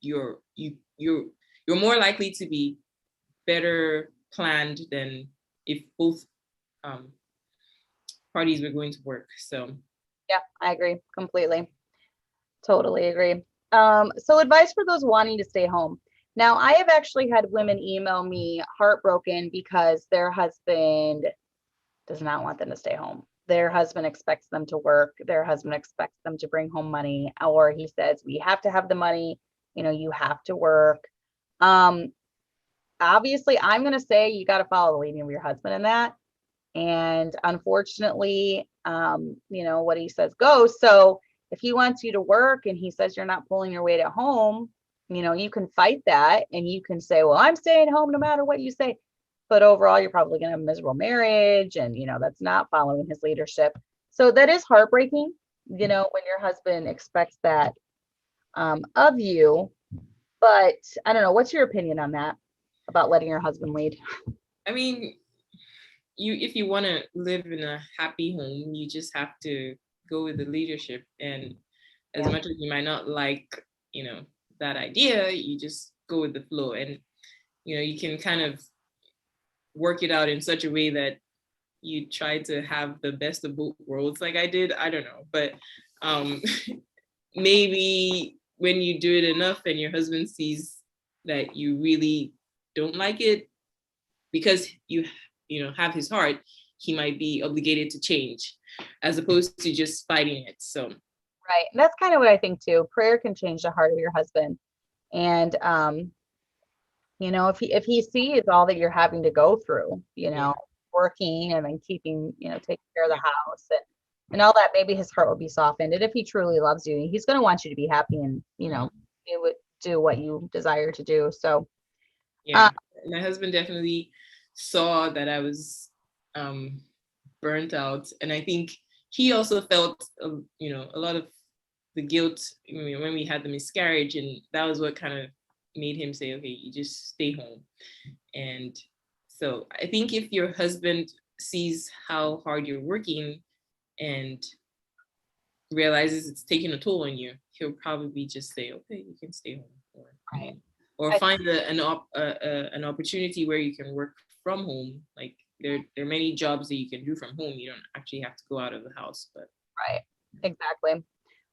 you're more likely to be better planned than if both parties were going to work. So Yeah, I agree completely. Totally agree. So advice for those wanting to stay home. Now, I have actually had women email me heartbroken because their husband does not want them to stay home. Their husband expects them to work. Their husband expects them to bring home money, or he says, we have to have the money, you have to work. Obviously, I'm going to say you got to follow the leading of your husband in that. And unfortunately, what he says goes. So if he wants you to work and he says you're not pulling your weight at home, you can fight that and you can say, well, I'm staying home no matter what you say. But overall, you're probably going to have a miserable marriage, and that's not following his leadership. So that is heartbreaking, when your husband expects that of you. But I don't know, what's your opinion on that, about letting your husband lead? I mean, if you want to live in a happy home, you just have to go with the leadership. And as much as you might not like, that idea, you just go with the flow. And, you can kind of work it out in such a way that you try to have the best of both worlds, like I did. I don't know. But maybe when you do it enough and your husband sees that you really don't like it, because you have his heart, he might be obligated to change, as opposed to just fighting it. So Right. And that's kind of what I think too. Prayer can change the heart of your husband. And if he sees all that you're having to go through, working and then keeping, taking care of the house and all that, maybe his heart will be softened. And if he truly loves you, he's going to want you to be happy and, do what you desire to do. So yeah, my husband definitely saw that I was burnt out, and I think he also felt a lot of the guilt, when we had the miscarriage, and that was what kind of made him say, okay, you just stay home. And so I think if your husband sees how hard you're working and realizes it's taking a toll on you, he'll probably just say, okay, you can stay home, Right. or find an opportunity where you can work from home. Like there are many jobs that you can do from home. You don't actually have to go out of the house. But Right. Exactly.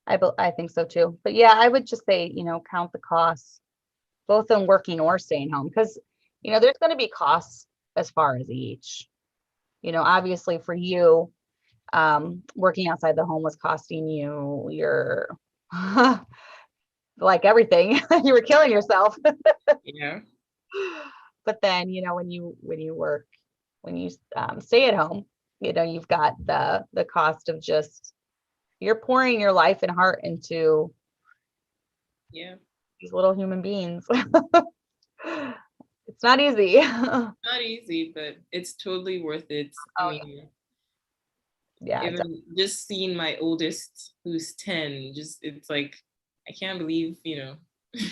I think so too. But yeah, I would just say, count the costs, both in working or staying home, because, there's going to be costs as far as each. Obviously for you, working outside the home was costing you your, like everything, you were killing yourself. yeah, But then, when you stay at home, you've got the cost of just, you're pouring your life and heart into yeah, these little human beings. It's not easy. not easy, but it's totally worth it. I mean, yeah. even just seeing my oldest, who's 10, just it's like I can't believe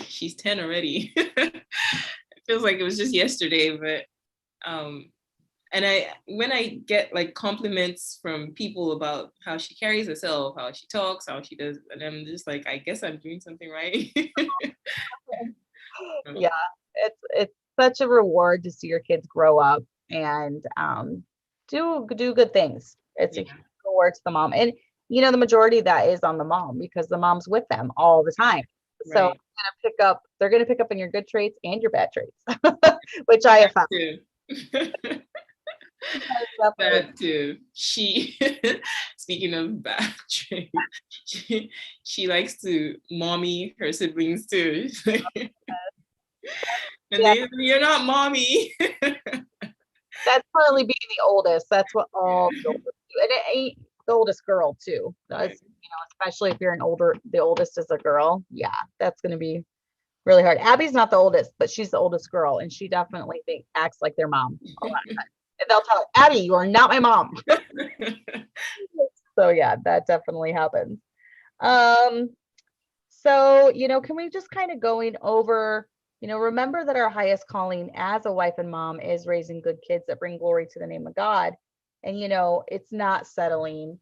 she's 10 already. It feels like it was just yesterday, but and when I get like compliments from people about how she carries herself, how she talks, how she does, and I'm just like, I guess I'm doing something right. Yeah, it's such a reward to see your kids grow up and do good things. It's a Yeah, huge reward to the mom, and the majority of that is on the mom because the mom's with them all the time. So right. they're gonna pick up on your good traits and your bad traits, which I have found. Too. Definitely. That too. She, speaking of bad traits, she likes to mommy her siblings too. And Yeah, you're not mommy. that's partly being the oldest. That's what all the oldest do. And it ain't the oldest girl too. That's, especially if you're the oldest is a girl. Yeah, that's gonna be really hard. Abby's not the oldest, but she's the oldest girl, and she definitely acts like their mom a lot of times. And they'll tell her, Abby, you are not my mom. So yeah, that definitely happens. Um, so can we just kind of going over, remember that our highest calling as a wife and mom is raising good kids that bring glory to the name of God. And it's not settling.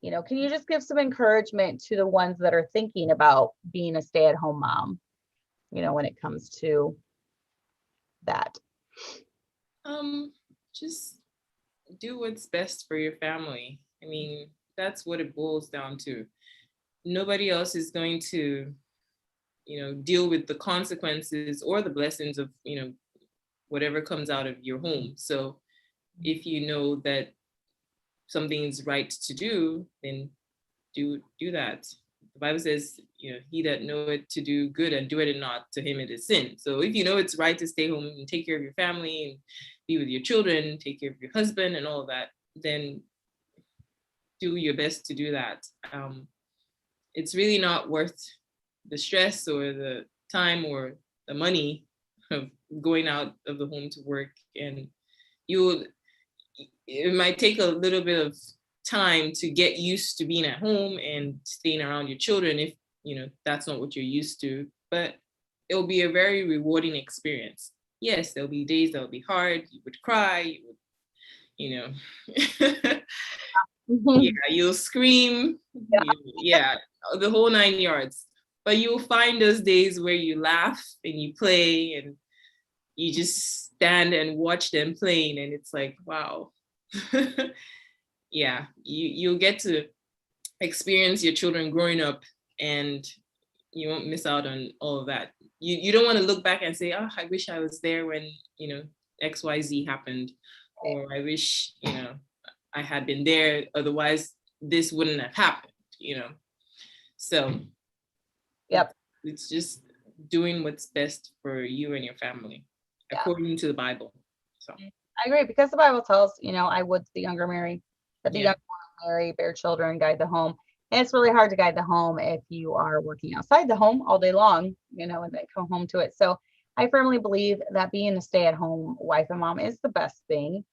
Can you just give some encouragement to the ones that are thinking about being a stay-at-home mom, when it comes to that? Just do what's best for your family. I mean, that's what it boils down to. Nobody else is going to, deal with the consequences or the blessings of, whatever comes out of your home. So if you know that something is right to do, then do that. The Bible says, he that knoweth to do good and do it not, to him it is sin. So if you know it's right to stay home and take care of your family and be with your children, take care of your husband and all of that, then do your best to do that. It's really not worth the stress or the time or the money of going out of the home to work. And it might take a little bit of time to get used to being at home and staying around your children if that's not what you're used to, but it'll be a very rewarding experience. Yes, there'll be days that'll be hard, you would cry, you would yeah, you'll scream, yeah, the whole 9 yards, but you'll find those days where you laugh and you play and you just stand and watch them playing, and it's like, wow. Yeah, you'll get to experience your children growing up, and you won't miss out on all of that. You don't want to look back and say, oh, I wish I was there when XYZ happened, or I wish I had been there, otherwise this wouldn't have happened. So Yep. it's just doing what's best for you and your family, according to the Bible. So I agree, because the Bible tells, I would the younger marry, that the younger marry, bear children, guide the home. And it's really hard to guide the home if you are working outside the home all day long, and then come home to it. So I firmly believe that being a stay-at-home wife and mom is the best thing.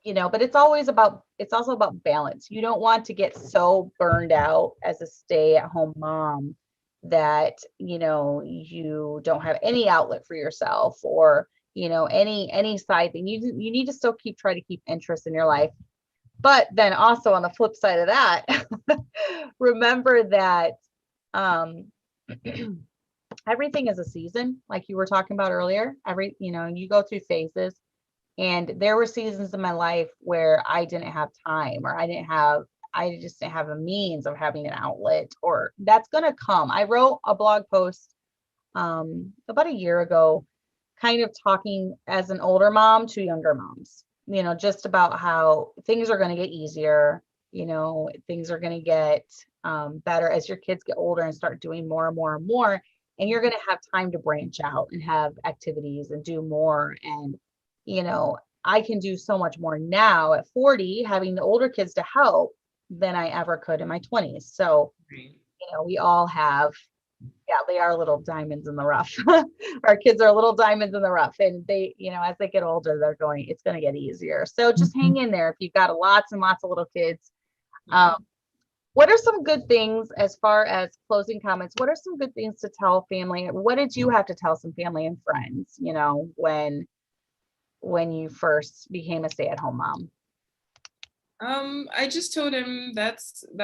but it's also about balance. You don't want to get so burned out as a stay-at-home mom that, you don't have any outlet for yourself, or, any side thing. You need to still try to keep interest in your life. But then also on the flip side of that, remember that um, everything is a season, like you were talking about earlier. You go through phases. And there were seasons in my life where I didn't have time, or I just didn't have a means of having an outlet, or that's going to come. I wrote a blog post about a year ago, kind of talking as an older mom to younger moms, just about how things are going to get easier. Things are going to get better as your kids get older and start doing more and more and more. And you're going to have time to branch out and have activities and do more. And I can do so much more now at 40, having the older kids to help, than I ever could in my 20s. So, we all have, they are little diamonds in the rough. Our kids are little diamonds in the rough, and they, as they get older, it's going to get easier. So just hang in there. If you've got lots and lots of little kids, what are some good things, as far as closing comments? What are some good things to tell family? What did you have to tell some family and friends, when you first became a stay-at-home mom? I just told him that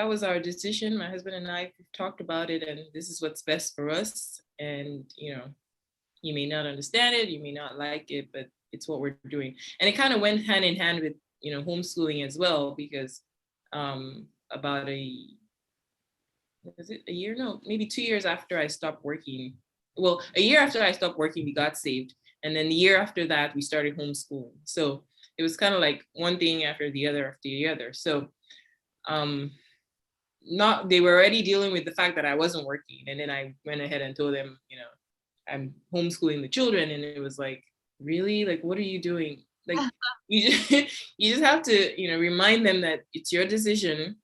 was our decision. My husband and I talked about it, and this is what's best for us. And you may not understand it, you may not like it, but it's what we're doing. And it kind of went hand in hand with homeschooling as well, because about a year? No, maybe 2 years after I stopped working. Well, a year after I stopped working, we got saved. And then the year after that, we started homeschooling. So it was kind of like one thing after the other. So they were already dealing with the fact that I wasn't working. And then I went ahead and told them, I'm homeschooling the children. And it was like, really? Like, what are you doing? Like, you just have to, remind them that it's your decision.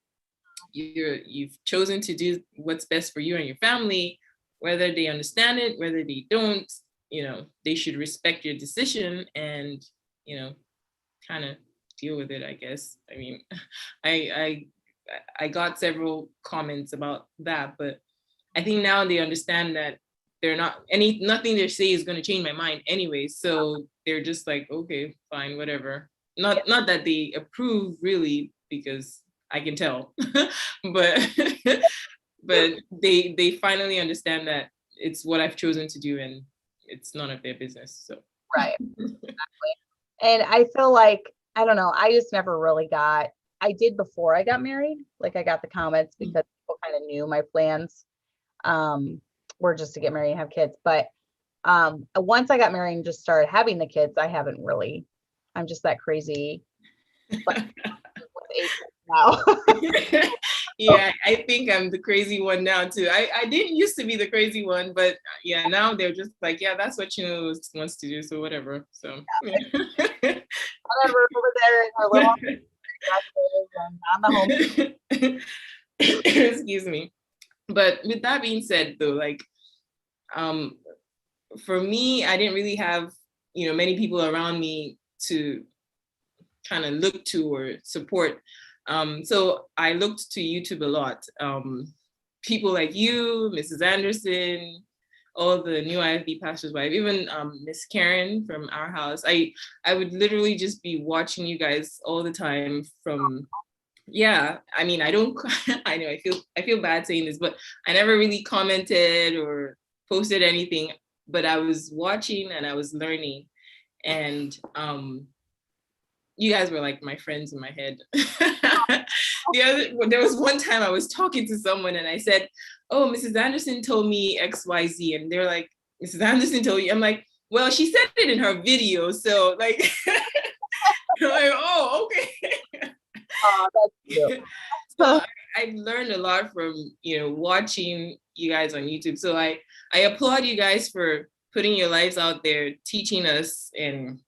You've chosen to do what's best for you and your family, whether they understand it, whether they don't, they should respect your decision and, kind of deal with it, I guess. I mean, I got several comments about that, but I think now they understand that nothing they say is going to change my mind anyway. So they're just like, okay, fine, whatever. Not that they approve really, because I can tell, but they finally understand that it's what I've chosen to do and it's none of their business. So right, exactly. And I feel like, I don't know, I just never really I did before I got married. Like, I got the comments because people kind of knew my plans were just to get married and have kids. But once I got married and just started having the kids, I'm just that crazy. But now. Yeah, I think I'm the crazy one now too. I didn't used to be the crazy one, but yeah, now they're just like, yeah, that's what Chinelo wants to do, so whatever. So whatever, over there in our little on the home. Excuse me. But with that being said, though, like for me, I didn't really have many people around me to kind of look to or support. So I looked to YouTube a lot. People like you, Mrs. Anderson, all the new IFB pastor's wife, even Miss Karen from our house. I would literally just be watching you guys all the time from, yeah, I mean, I don't, I know I feel bad saying this, but I never really commented or posted anything, but I was watching and I was learning. And you guys were like my friends in my head. There was one time I was talking to someone and I said, oh, Mrs. Anderson told me XYZ. And they're like, Mrs. Anderson told you? I'm like, well, she said it in her video. So like, like, oh, okay. Oh, that's cute. So I learned a lot from, watching you guys on YouTube. So I applaud you guys for putting your lives out there, teaching us and,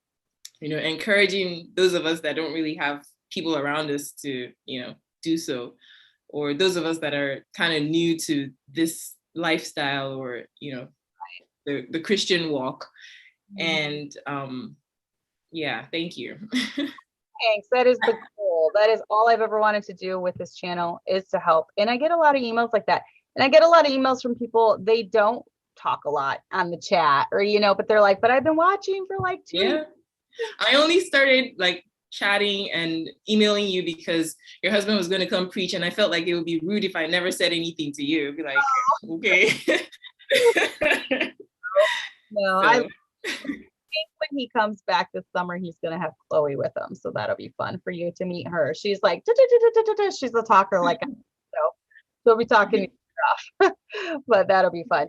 encouraging those of us that don't really have people around us to, do so, or those of us that are kind of new to this lifestyle or, the Christian walk. And yeah, thank you. Thanks. That is the goal. That is all I've ever wanted to do with this channel, is to help. And I get a lot of emails like that. And I get a lot of emails from people, they don't talk a lot on the chat, or, but they're like, but I've been watching for like 2 Yeah. I only started like chatting and emailing you because your husband was going to come preach, and I felt like it would be rude if I never said anything to you. It'd be like, okay. No, I think when he comes back this summer, he's going to have Chloe with him. So that'll be fun for you to meet her. She's like, she's a talker, like, so we'll be talking stuff, but that'll be fun.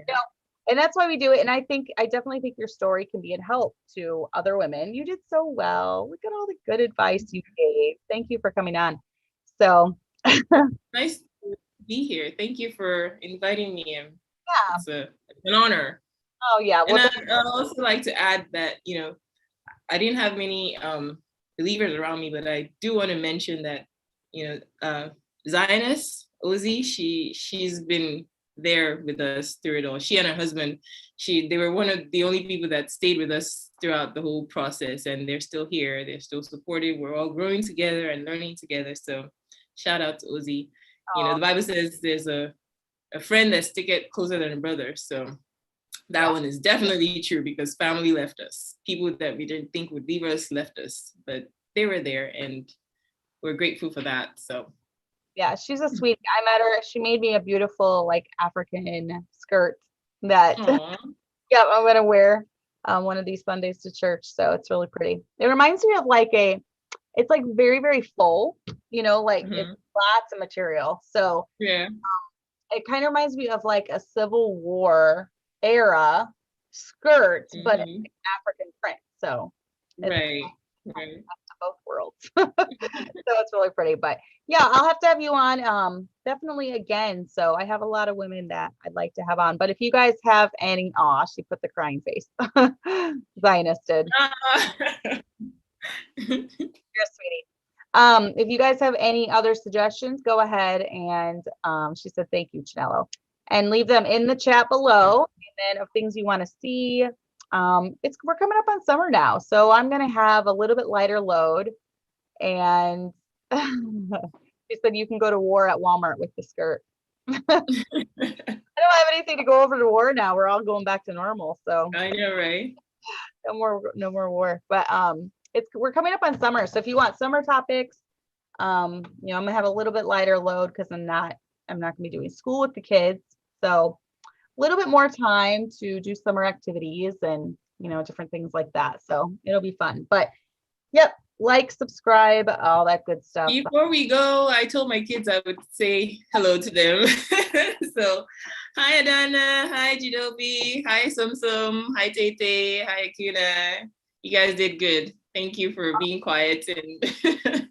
And that's why we do it. And I definitely think your story can be a help to other women. You did so well. Look at all the good advice you gave. Thank you for coming on. So nice to be here. Thank you for inviting me in. Yeah. It's an honor. Oh yeah. Well, and I'd also like to add that, I didn't have many believers around me, but I do want to mention that, Zionist, Ozzy, she's been there with us through it all. She and her husband, they were one of the only people that stayed with us throughout the whole process, and they're still here. They're still supportive. We're all growing together and learning together. So shout out to Ozzy. The Bible says there's a friend that sticketh closer than a brother. So that one is definitely true, because family left us. People that we didn't think would leave us left us, but they were there, and we're grateful for that. So yeah, she's a sweet. I met her. She made me a beautiful like African skirt that yeah, I'm gonna wear one of these Sundays to church. So it's really pretty. It reminds me of it's like very, very full, like it's lots of material. So yeah, it kind of reminds me of like a Civil War era skirt, but it's African print. So right. Both worlds. So it's really pretty. But yeah, I'll have to have you on definitely again. So I have a lot of women that I'd like to have on. But if you guys have any, she put the crying face. Zionist did. You're a sweetie. If you guys have any other suggestions, go ahead and she said thank you, Chinelo. And leave them in the chat below. And then of things you want to see. We're coming up on summer now, so I'm gonna have a little bit lighter load. And she said you can go to war at Walmart with the skirt. I don't have anything to go over to war now. We're all going back to normal, so I know, right? No more war. But we're coming up on summer, so if you want summer topics, I'm gonna have a little bit lighter load because I'm not gonna be doing school with the kids, so a little bit more time to do summer activities and different things like that. So it'll be fun. But yep, like, subscribe, all that good stuff. Before we go, I told my kids I would say hello to them. So hi Adana, hi Jidobi, hi Sumsum, hi Tete, hi Akuna. You guys did good. Thank you for being quiet and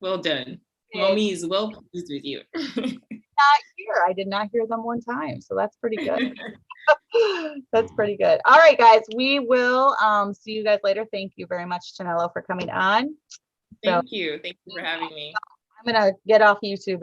well done. Okay. Mommy is well pleased with you. Not here. I did not hear them one time, so that's pretty good. That's pretty good. All right, guys, we will see you guys later. Thank you very much, Chinelo, for coming on. Thank you for having me. I'm gonna get off YouTube.